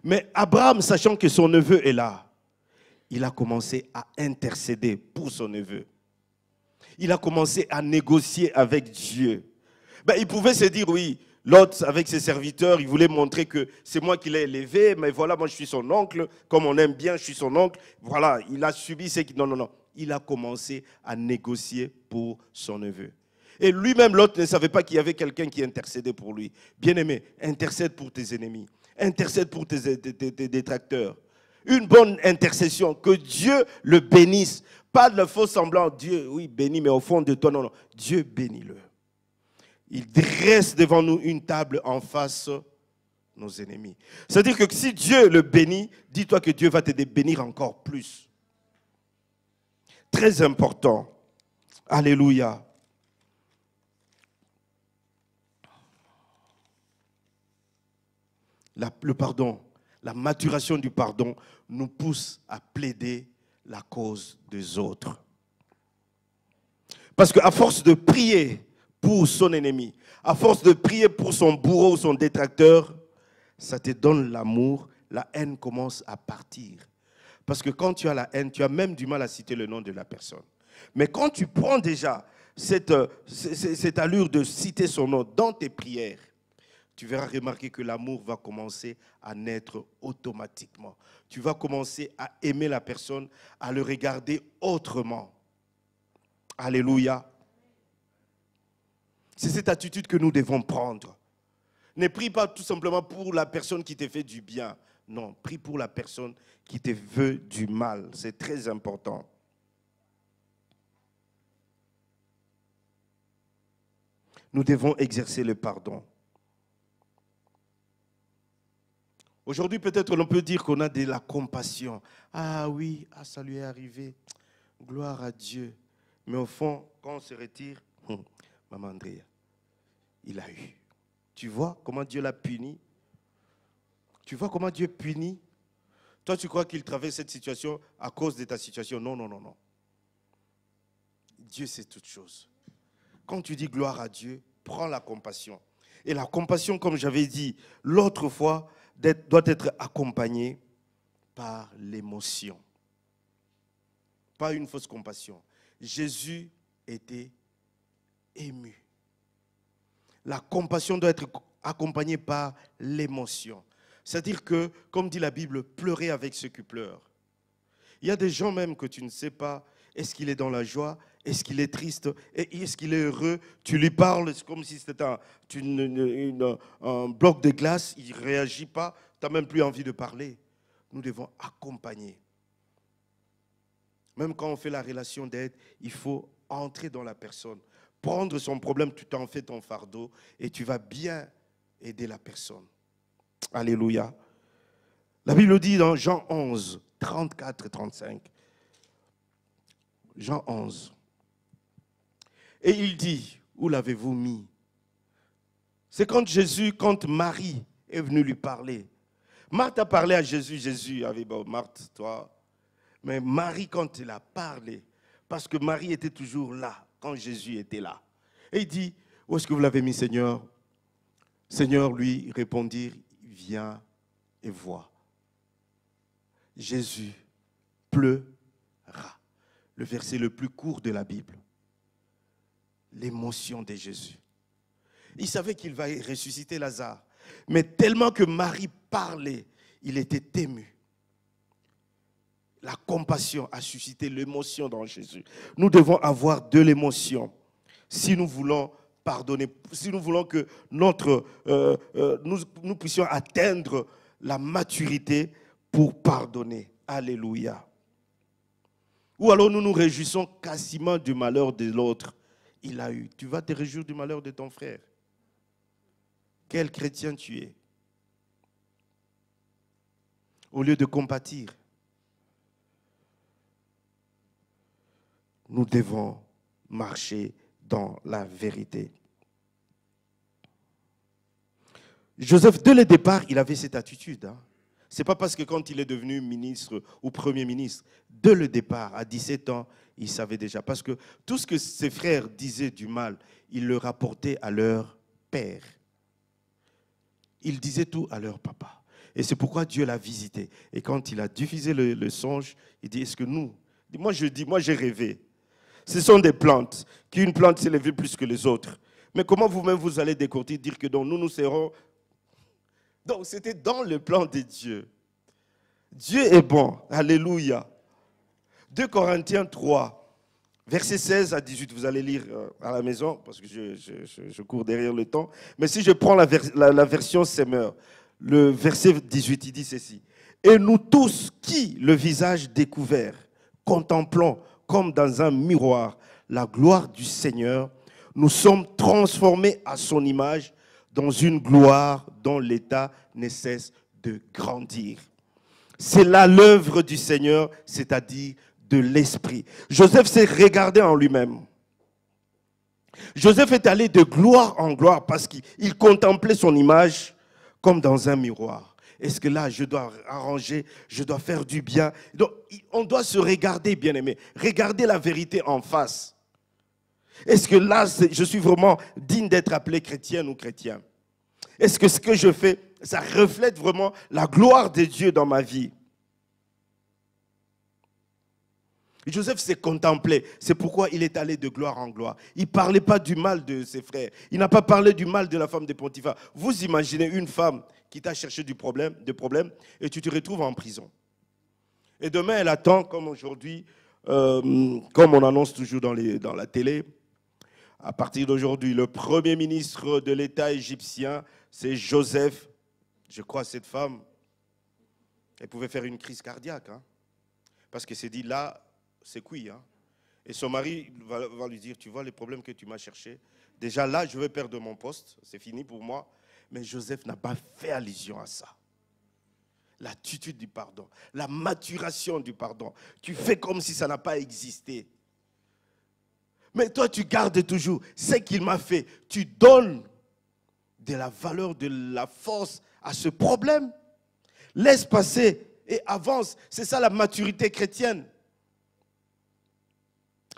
Mais Abraham, sachant que son neveu est là, il a commencé à intercéder pour son neveu. Il a commencé à négocier avec Dieu. Ben, il pouvait se dire, oui, Lot, avec ses serviteurs, il voulait montrer que c'est moi qui l'ai élevé, mais voilà, moi je suis son oncle, comme on aime bien, je suis son oncle. Voilà, il a subi ce qui... Non, non, non. Il a commencé à négocier pour son neveu. Et lui-même, Lot, ne savait pas qu'il y avait quelqu'un qui intercédait pour lui. Bien-aimé, intercède pour tes ennemis. Intercède pour tes détracteurs. Une bonne intercession, que Dieu le bénisse. Pas de faux semblant, Dieu, oui, bénis, mais au fond de toi, non, non. Dieu bénit-le. Il dresse devant nous une table en face de nos ennemis. C'est-à-dire que si Dieu le bénit, dis-toi que Dieu va te bénir encore plus. Très important. Alléluia. Le pardon, la maturation du pardon nous pousse à plaider la cause des autres. Parce qu'à force de prier pour son ennemi, à force de prier pour son bourreau ou son détracteur, ça te donne l'amour, la haine commence à partir. Parce que quand tu as la haine, tu as même du mal à citer le nom de la personne. Mais quand tu prends déjà cette allure de citer son nom dans tes prières, tu verras remarquer que l'amour va commencer à naître automatiquement. Tu vas commencer à aimer la personne, à le regarder autrement. Alléluia. C'est cette attitude que nous devons prendre. Ne prie pas tout simplement pour la personne qui te fait du bien. Non, prie pour la personne qui te veut du mal. C'est très important. Nous devons exercer le pardon. Aujourd'hui, peut-être l'on peut dire qu'on a de la compassion. Ah oui, ça lui est arrivé. Gloire à Dieu. Mais au fond, quand on se retire, Maman Andrea, il a eu. Tu vois comment Dieu l'a puni? Tu vois comment Dieu punit? Toi, tu crois qu'il traverse cette situation à cause de ta situation? Non, non, non, non. Dieu sait toutes choses. Quand tu dis gloire à Dieu, prends la compassion. Et la compassion, comme j'avais dit l'autre fois, doit être accompagnée par l'émotion. Pas une fausse compassion. Jésus était ému. La compassion doit être accompagnée par l'émotion. C'est-à-dire que, comme dit la Bible, pleurer avec ceux qui pleurent. Il y a des gens même que tu ne sais pas, est-ce qu'il est dans la joie, est-ce qu'il est triste, est-ce qu'il est heureux. Tu lui parles, c'est comme si c'était un bloc de glace, il ne réagit pas, tu n'as même plus envie de parler. Nous devons accompagner. Même quand on fait la relation d'aide, il faut entrer dans la personne. Prendre son problème, tu t'en fais ton fardeau et tu vas bien aider la personne. Alléluia. La Bible dit dans Jean 11, 34 et 35. Jean 11. Et il dit, où l'avez-vous mis? C'est quand Marie est venue lui parler. Marthe a parlé à Jésus. Jésus avait, bon, Marthe, toi. Mais Marie, quand elle a parlé, parce que Marie était toujours là, quand Jésus était là. Et il dit, où est-ce que vous l'avez mis, Seigneur? Seigneur lui répondit, viens et vois. Jésus pleura. Le verset le plus court de la Bible. L'émotion de Jésus. Il savait qu'il va ressusciter Lazare. Mais tellement que Marie parlait, il était ému. La compassion a suscité l'émotion dans Jésus. Nous devons avoir de l'émotion. Si nous voulons pardonner, si nous voulons que nous puissions atteindre la maturité pour pardonner. Alléluia. Ou alors nous nous réjouissons quasiment du malheur de l'autre. Il a eu. Tu vas te réjouir du malheur de ton frère. Quel chrétien tu es? Au lieu de compatir, nous devons marcher dans la vérité. Joseph, dès le départ, il avait cette attitude. Ce n'est pas parce que quand il est devenu ministre ou premier ministre, dès le départ, à 17 ans, il savait déjà. Parce que tout ce que ses frères disaient du mal, il le rapportait à leur père. Il disait tout à leur papa. Et c'est pourquoi Dieu l'a visité. Et quand il a diffusé le songe, il dit, est-ce que nous... Moi, j'ai rêvé. Ce sont des plantes, qu'une plante s'est élevée plus que les autres. Mais comment vous-même vous allez décortiquer, dire que donc, nous serons... Donc, c'était dans le plan de Dieu. Dieu est bon. Alléluia. 2 Corinthiens 3, versets 16 à 18. Vous allez lire à la maison, parce que je cours derrière le temps. Mais si je prends la version Semeur, le verset 18, il dit ceci. Et nous tous qui, le visage découvert, contemplons comme dans un miroir la gloire du Seigneur, nous sommes transformés à son image dans une gloire dont l'état ne cesse de grandir. C'est là l'œuvre du Seigneur, c'est-à-dire de l'Esprit. Joseph s'est regardé en lui-même. Joseph est allé de gloire en gloire parce qu'il contemplait son image comme dans un miroir. Est-ce que là, je dois arranger, je dois faire du bien? Donc, on doit se regarder, bien-aimé. Regarder la vérité en face. Est-ce que là, je suis vraiment digne d'être appelé chrétienne ou chrétien? Est-ce que ce que je fais, ça reflète vraiment la gloire de Dieu dans ma vie? Joseph s'est contemplé. C'est pourquoi il est allé de gloire en gloire. Il ne parlait pas du mal de ses frères. Il n'a pas parlé du mal de la femme de Potiphar. Vous imaginez une femme qui t'a cherché des problèmes et tu te retrouves en prison. Et demain, elle attend, comme aujourd'hui, comme on annonce toujours dans la télé, à partir d'aujourd'hui, le premier ministre de l'État égyptien, c'est Joseph. Je crois cette femme, elle pouvait faire une crise cardiaque. Hein, parce que c'est dit là, c'est cuit. Hein. Et son mari va lui dire, tu vois les problèmes que tu m'as cherchés. Déjà là, je vais perdre mon poste, c'est fini pour moi. Mais Joseph n'a pas fait allusion à ça. L'attitude du pardon, la maturation du pardon. Tu fais comme si ça n'a pas existé. Mais toi, tu gardes toujours ce qu'il m'a fait. Tu donnes de la valeur, de la force à ce problème. Laisse passer et avance. C'est ça la maturité chrétienne.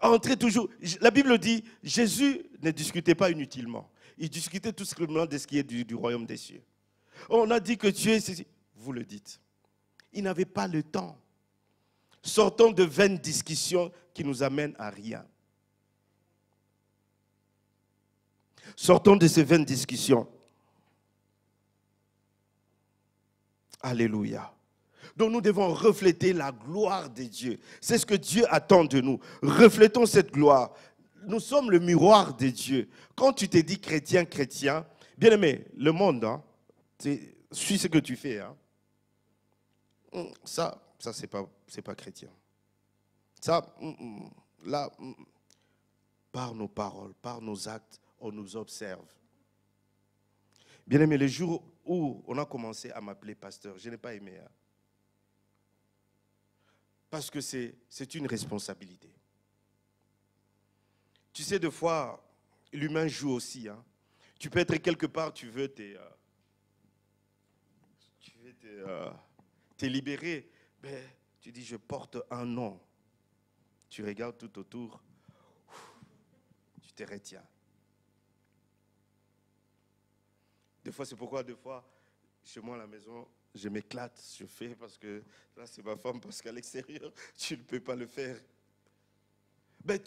Entrez toujours. La Bible dit, Jésus ne discutait pas inutilement. Il discutait tout simplement de ce qui est du royaume des cieux. On a dit que Dieu est... Vous le dites. Il n'avait pas le temps. Sortons de vaines discussions qui nous amènent à rien. Sortons de ces vaines discussions. Alléluia. Donc nous devons refléter la gloire de Dieu. C'est ce que Dieu attend de nous. Reflétons cette gloire. Nous sommes le miroir de Dieu. Quand tu te dis chrétien, bien aimé, le monde, hein, suis ce que tu fais. Hein. Ça c'est pas chrétien. Ça, là, par nos paroles, par nos actes, on nous observe. Bien aimé, le jour où on a commencé à m'appeler pasteur, je n'ai pas aimé. Hein. Parce que c'est une responsabilité. Tu sais, des fois, l'humain joue aussi. Hein. Tu peux être quelque part, tu veux te libérer. Mais tu dis, je porte un nom. Tu regardes tout autour, tu te retiens. Des fois, c'est pourquoi, chez moi à la maison, je m'éclate, je fais parce que là, c'est ma femme, parce qu'à l'extérieur, tu ne peux pas le faire. Ben,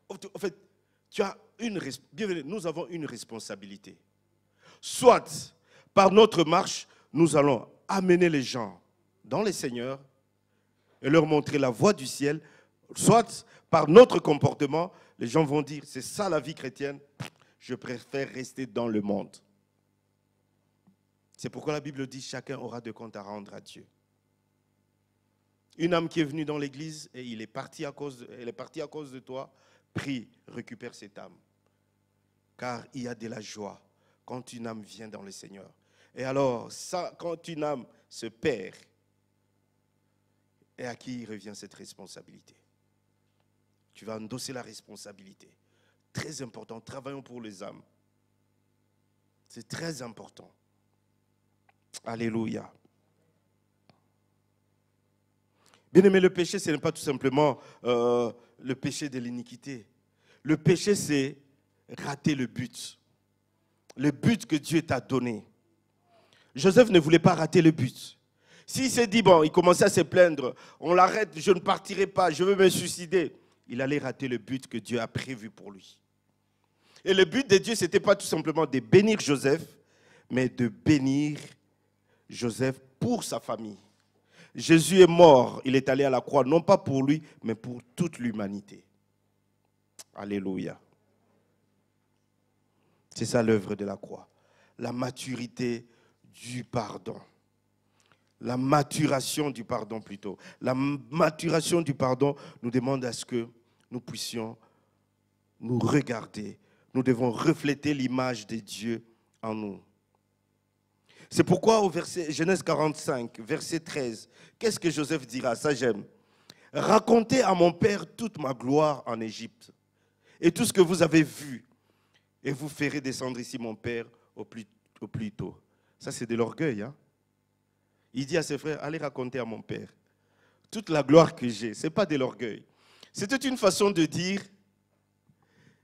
en fait, nous avons une responsabilité. Soit, par notre marche, nous allons amener les gens dans le Seigneur et leur montrer la voie du ciel. Soit, par notre comportement, les gens vont dire, c'est ça la vie chrétienne, je préfère rester dans le monde. C'est pourquoi la Bible dit, chacun aura de comptes à rendre à Dieu. Une âme qui est venue dans l'église et elle est partie à cause de toi, prie, récupère cette âme. Car il y a de la joie quand une âme vient dans le Seigneur. Et alors, ça, quand une âme se perd, et à qui revient cette responsabilité? Tu vas endosser la responsabilité. Très important, travaillons pour les âmes. C'est très important. Alléluia. Bien aimé, le péché, ce n'est pas tout simplement le péché de l'iniquité. Le péché, c'est rater le but. Le but que Dieu t'a donné. Joseph ne voulait pas rater le but. S'il s'est dit, bon, il commençait à se plaindre, on l'arrête, je ne partirai pas, je veux me suicider, il allait rater le but que Dieu a prévu pour lui. Et le but de Dieu, ce n'était pas tout simplement de bénir Joseph, mais de bénir Joseph pour sa famille. Jésus est mort, il est allé à la croix, non pas pour lui, mais pour toute l'humanité. Alléluia. C'est ça l'œuvre de la croix. La maturité du pardon. La maturation du pardon plutôt. La maturation du pardon nous demande à ce que nous puissions nous regarder. Nous devons refléter l'image de Dieu en nous. C'est pourquoi au verset Genèse 45, verset 13, qu'est-ce que Joseph dira? Ça j'aime. Racontez à mon père toute ma gloire en Égypte et tout ce que vous avez vu. Et vous ferez descendre ici mon père au plus tôt. Ça c'est de l'orgueil. Hein? Il dit à ses frères, allez raconter à mon père toute la gloire que j'ai. Ce n'est pas de l'orgueil. C'était une façon de dire,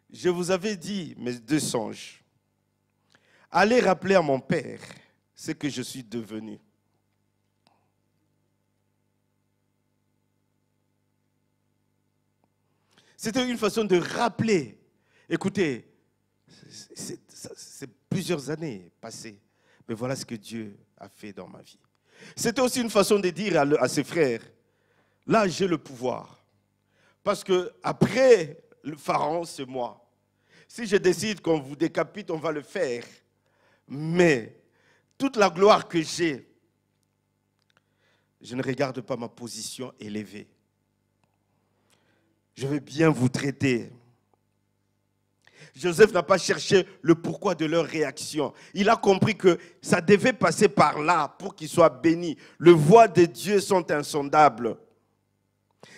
je vous avais dit mes deux songes. Allez rappeler à mon père ce que je suis devenu. C'était une façon de rappeler. Écoutez, c'est plusieurs années passées, mais voilà ce que Dieu a fait dans ma vie. C'était aussi une façon de dire à ses frères, là j'ai le pouvoir. Parce que après le pharaon, c'est moi. Si je décide qu'on vous décapite, on va le faire. Mais toute la gloire que j'ai, je ne regarde pas ma position élevée. Je vais bien vous traiter. Joseph n'a pas cherché le pourquoi de leur réaction. Il a compris que ça devait passer par là pour qu'ils soient bénis. Les voies de Dieu sont insondables.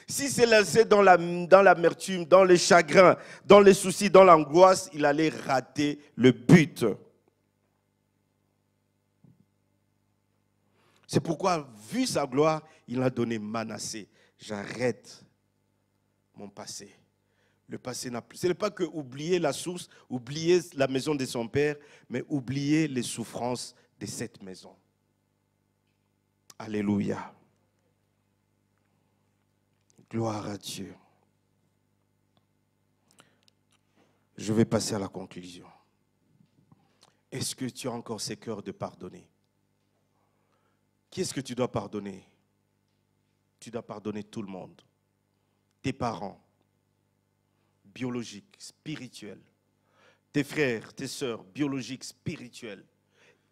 Si c'est laissé dans l'amertume, dans le chagrin, dans les soucis, dans l'angoisse, il allait rater le but. C'est pourquoi, vu sa gloire, il a donné Manassé. J'arrête mon passé. Le passé n'a plus. Ce n'est pas que oublier la source, oublier la maison de son père, mais oublier les souffrances de cette maison. Alléluia. Gloire à Dieu. Je vais passer à la conclusion. Est-ce que tu as encore ce cœur de pardonner? Qui est-ce que tu dois pardonner? Tu dois pardonner tout le monde. Tes parents, biologiques, spirituels. Tes frères, tes sœurs, biologiques, spirituels.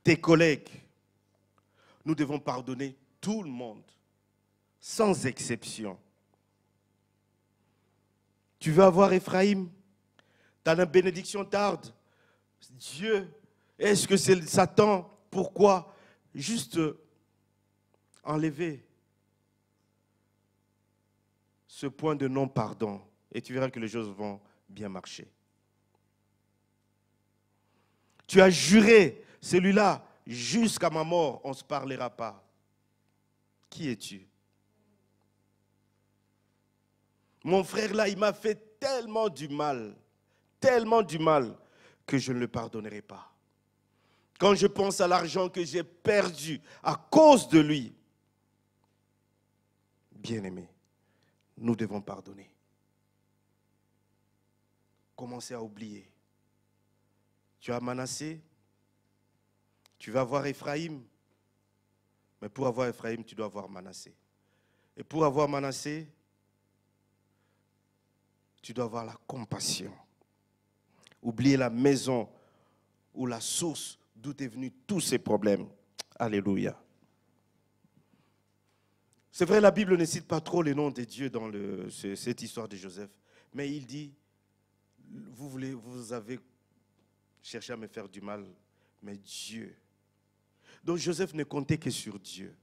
Tes collègues. Nous devons pardonner tout le monde, sans exception. Tu veux avoir Ephraïm? Ta bénédiction tarde. Dieu, est-ce que c'est Satan? Pourquoi? Juste enlever ce point de non-pardon et tu verras que les choses vont bien marcher. Tu as juré, celui-là, jusqu'à ma mort, on ne se parlera pas. Qui es-tu? Mon frère là, il m'a fait tellement du mal, que je ne le pardonnerai pas. Quand je pense à l'argent que j'ai perdu à cause de lui, bien-aimé, nous devons pardonner. Commencez à oublier. Tu as Manassé, tu vas avoir Ephraïm, mais pour avoir Ephraïm, tu dois avoir Manassé. Et pour avoir Manassé, tu dois avoir la compassion. Oublier la maison ou la source d'où est venu tous ces problèmes. Alléluia. C'est vrai, la Bible ne cite pas trop les noms de Dieu dans cette histoire de Joseph. Mais il dit, vous avez cherché à me faire du mal, mais Dieu. Donc Joseph ne comptait que sur Dieu.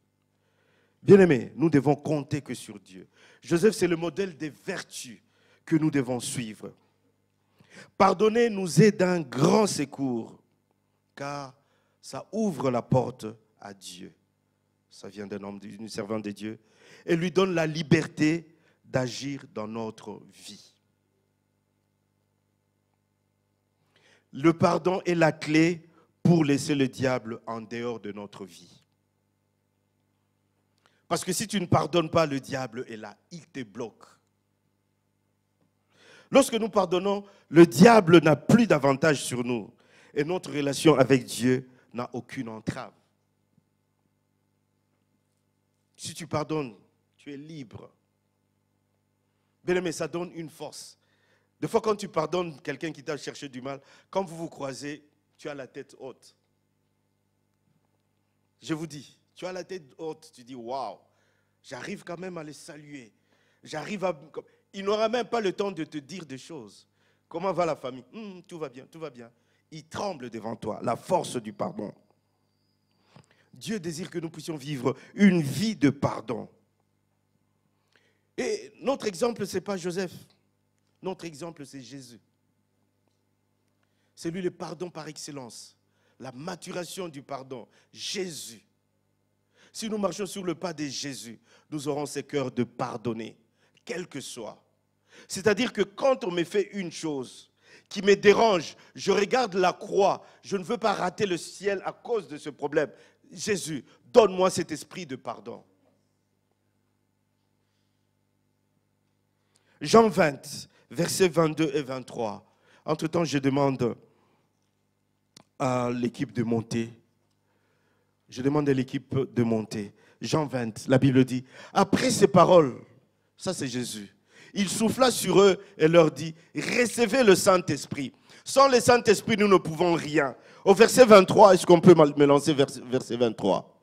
Bien-aimés, nous devons compter que sur Dieu. Joseph, c'est le modèle des vertus que nous devons suivre. Pardonner nous est d'un grand secours, car ça ouvre la porte à Dieu. Ça vient d'un homme, d'une servante de Dieu, et lui donne la liberté d'agir dans notre vie. Le pardon est la clé pour laisser le diable en dehors de notre vie. Parce que si tu ne pardonnes pas, le diable est là, il te bloque. Lorsque nous pardonnons, le diable n'a plus d'avantage sur nous. Et notre relation avec Dieu n'a aucune entrave. Si tu pardonnes, tu es libre. Bien-aimé, ça donne une force. Des fois, quand tu pardonnes quelqu'un qui t'a cherché du mal, quand vous vous croisez, tu as la tête haute. Je vous dis, tu as la tête haute, tu dis, waouh, j'arrive quand même à les saluer. J'arrive à... Il n'aura même pas le temps de te dire des choses. Comment va la famille? Tout va bien, tout va bien. Il tremble devant toi, la force du pardon. Dieu désire que nous puissions vivre une vie de pardon. Et notre exemple, ce n'est pas Joseph. Notre exemple, c'est Jésus. C'est lui le pardon par excellence. La maturation du pardon. Jésus. Si nous marchons sur le pas de Jésus, nous aurons ce cœur de pardonner, quel que soit. C'est-à-dire que quand on me fait une chose qui me dérange, je regarde la croix, je ne veux pas rater le ciel à cause de ce problème. Jésus, donne-moi cet esprit de pardon. Jean 20, versets 22 et 23. Entre-temps, je demande à l'équipe de monter. Je demande à l'équipe de monter. Jean 20, la Bible dit, après ces paroles, ça c'est Jésus, il souffla sur eux et leur dit, recevez le Saint-Esprit. Sans le Saint-Esprit, nous ne pouvons rien. Au verset 23, est-ce qu'on peut me lancer verset 23?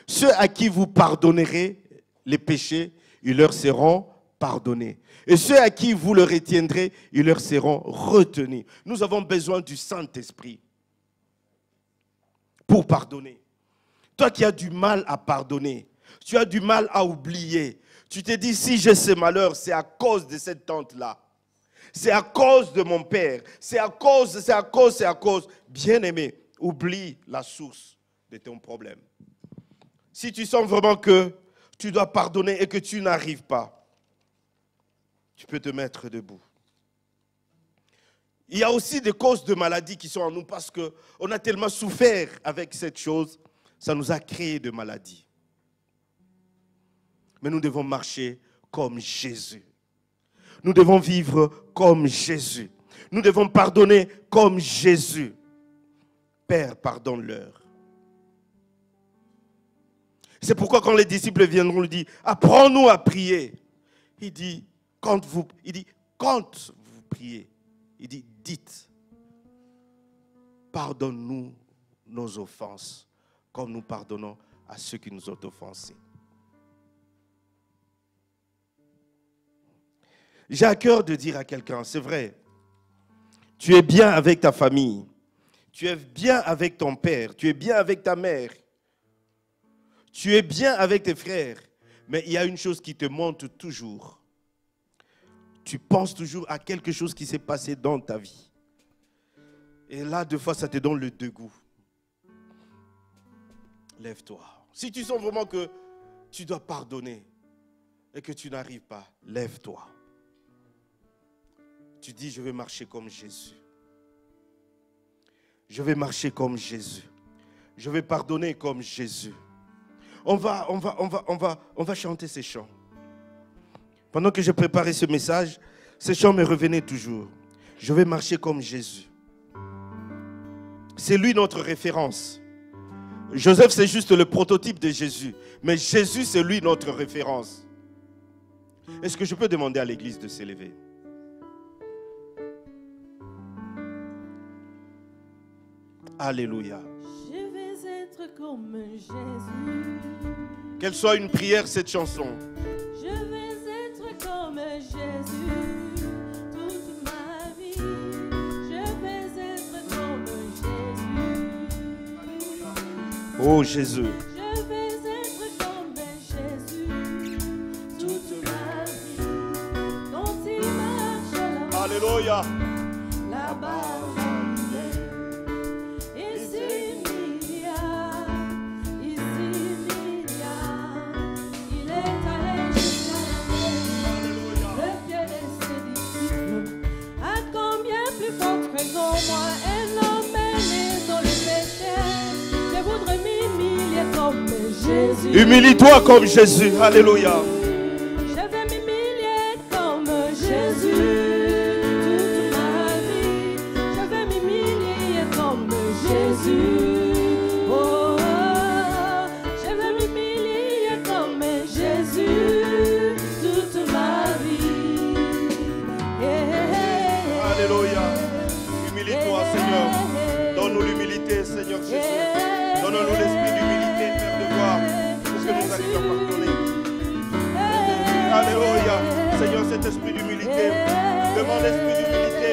Ceux à qui vous pardonnerez les péchés, ils leur seront pardonnés. Et ceux à qui vous le retiendrez, ils leur seront retenus. Nous avons besoin du Saint-Esprit pour pardonner. Toi qui as du mal à pardonner, tu as du mal à oublier. Tu te dis, si j'ai ce malheur, c'est à cause de cette tante-là. C'est à cause de mon père. C'est à cause. Bien-aimé, oublie la source de ton problème. Si tu sens vraiment que tu dois pardonner et que tu n'arrives pas, tu peux te mettre debout. Il y a aussi des causes de maladies qui sont en nous parce qu'on a tellement souffert avec cette chose, ça nous a créé de maladies. Mais nous devons marcher comme Jésus. Nous devons vivre comme Jésus. Nous devons pardonner comme Jésus. Père, pardonne-leur. C'est pourquoi quand les disciples viendront, lui dit, apprends-nous à prier. Il dit, quand vous priez, il dit, dites, pardonne-nous nos offenses, comme nous pardonnons à ceux qui nous ont offensés. J'ai à cœur de dire à quelqu'un, c'est vrai, tu es bien avec ta famille, tu es bien avec ton père, tu es bien avec ta mère, tu es bien avec tes frères, mais il y a une chose qui te monte toujours. Tu penses toujours à quelque chose qui s'est passé dans ta vie. Et là, deux fois, ça te donne le dégoût. Lève-toi. Si tu sens vraiment que tu dois pardonner et que tu n'arrives pas, lève-toi. Tu dis, je vais marcher comme Jésus. Je vais marcher comme Jésus. Je vais pardonner comme Jésus. On va chanter ces chants. Pendant que je préparais ce message, ces chants me revenaient toujours. Je vais marcher comme Jésus. C'est lui notre référence. Joseph, c'est juste le prototype de Jésus. Mais Jésus, c'est lui notre référence. Est-ce que je peux demander à l'église de s'élever? Alléluia. Je vais être comme Jésus. Qu'elle soit une prière, cette chanson. Je vais être comme Jésus toute ma vie. Je vais être comme Jésus. Oh Jésus. Je vais être comme Jésus toute ma vie. Quand il marche là-bas. Alléluia. Là-bas. Moi, un homme et les comme Jésus. Humilie-toi comme Jésus. Alléluia. Je vais m'humilier comme Jésus toute ma vie. Je vais m'humilier comme Jésus. Oh, oh, oh. Je vais m'humilier comme Jésus toute ma vie. Yeah. Alléluia. Humilie-toi, Seigneur. Donne-nous l'humilité, Seigneur Jésus. Donne-nous l'esprit d'humilité, Père de gloire, pour que nous arrivions à pardonner. Alléluia. Seigneur, cet esprit d'humilité, demande l'esprit d'humilité,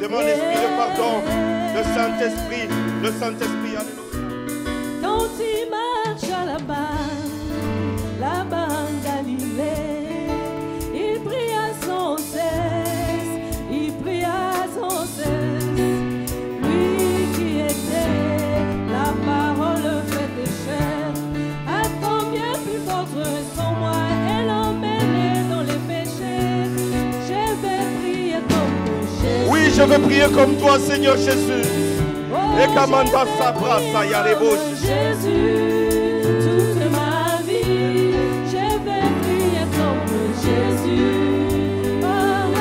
demande l'esprit de pardon, le Saint-Esprit, Alléluia. Quand il marche là-bas en Galilée, il prie à son cesse, lui qui était la parole faite chair, à combien plus forte sont moi et l'emmêlé dans les péchés. Je vais prier comme Jésus. Oui, je veux prier comme toi, Seigneur Jésus. Et Kamanda Sabra, Sayarebosh. Jésus, toute ma vie, je vais prier comme Jésus. Oh, oh,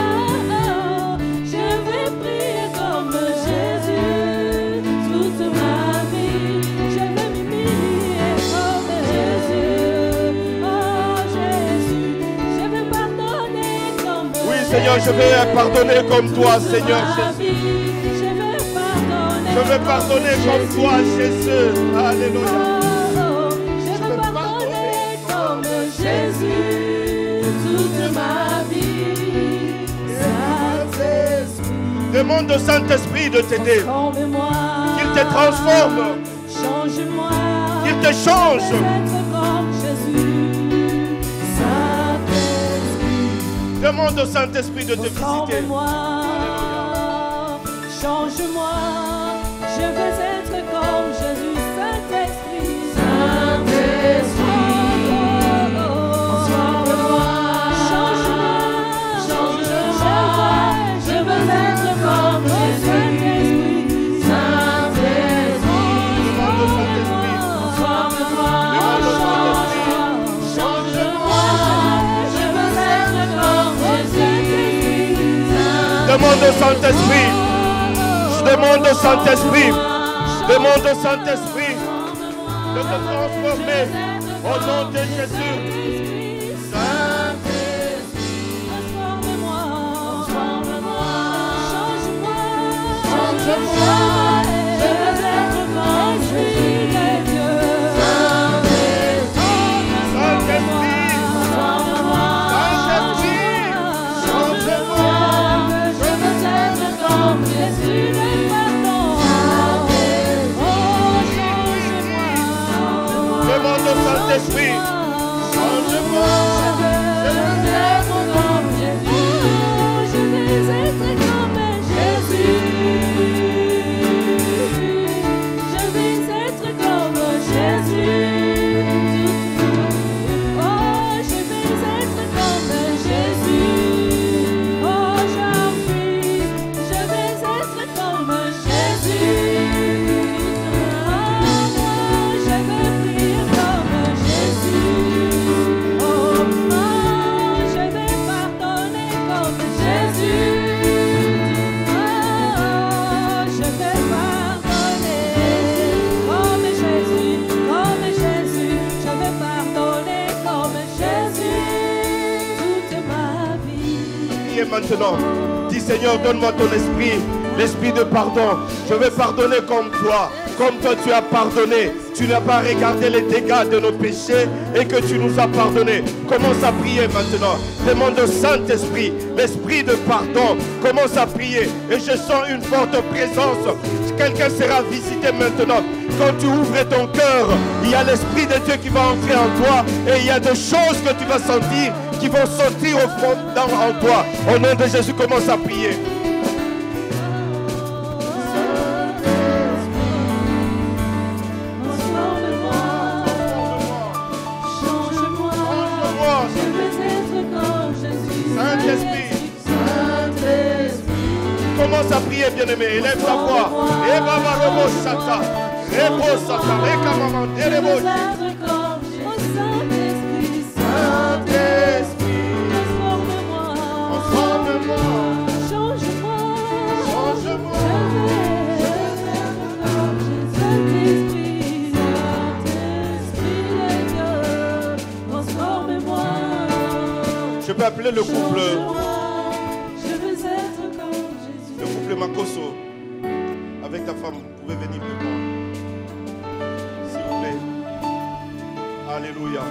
oh, je vais prier comme Jésus, toute ma vie, je vais m'humilier comme Jésus. Oh Jésus, je vais pardonner comme Oui, Seigneur, je vais pardonner comme toi, Seigneur Jésus. Je vais pardonner comme toi, Jésus. Alléluia. Je veux pardonner comme Jésus toute ma vie. Saint-Esprit, Demande au Saint-Esprit de t'aider, transforme-moi, qu'il te transforme, change-moi, qu'il te change. je veux être comme Jésus. Saint-Esprit, Demande au Saint-Esprit de te visiter. transforme-moi, change-moi. Je veux être comme Jésus, Saint-Esprit, Saint-Esprit, transforme-moi, change-moi, je veux être comme Jésus, Saint-Esprit, transforme-moi, change-moi, je veux être comme Jésus. Demande au Saint-Esprit. Demande au Saint-Esprit. Demande au Saint-Esprit de te transformer au nom de Jésus. Transforme-moi, change-moi, je veux être comme Jésus de Dieu. Saint-Esprit, change-moi, je veux être comme Jésus de pardon. demande au Saint-Esprit. Change-moi. Je veux être comme Jésus. Je veux être comme Jésus. Je veux être comme Jésus. Oh, je veux être comme Jésus. Oh, j'en prie. Je veux être comme Jésus. Oh, je veux prier comme Jésus. Oh, je vais pardonner comme Jésus. Oh, je vais pardonner comme Jésus, comme Jésus. Je vais pardonner comme Jésus toute ma vie. Priez maintenant. Dis Seigneur, donne-moi ton esprit, l'esprit de pardon. Je vais pardonner comme toi tu as pardonné. Tu n'as pas regardé les dégâts de nos péchés et que tu nous as pardonné. Commence à prier maintenant. Demande au Saint-Esprit, l'esprit de pardon. Commence à prier et je sens une forte présence. Quelqu'un sera visité maintenant. Quand tu ouvres ton cœur, il y a l'esprit de Dieu qui va entrer en toi et il y a des choses que tu vas sentir qui vont sortir au fond en toi. Au nom de Jésus, commence à prier. Change-moi, je veux être comme Jésus. Saint-Esprit. Saint-Esprit, Commence à prier, bien-aimé. Élève ta voix. Et Baba Robo Shata. Repose à ta maman, Je veux être comme Jésus. Saint-Esprit, Saint-Esprit, transforme-moi. transforme-moi, Change-moi. change-moi. Je veux être comme Jésus. Saint-Esprit, Saint-Esprit de Dieu, transforme-moi. Je peux appeler le couple, Je veux être comme Jésus. le couple Makoso. Avec ta femme, vous pouvez venir devant. S'il vous plaît. Alléluia.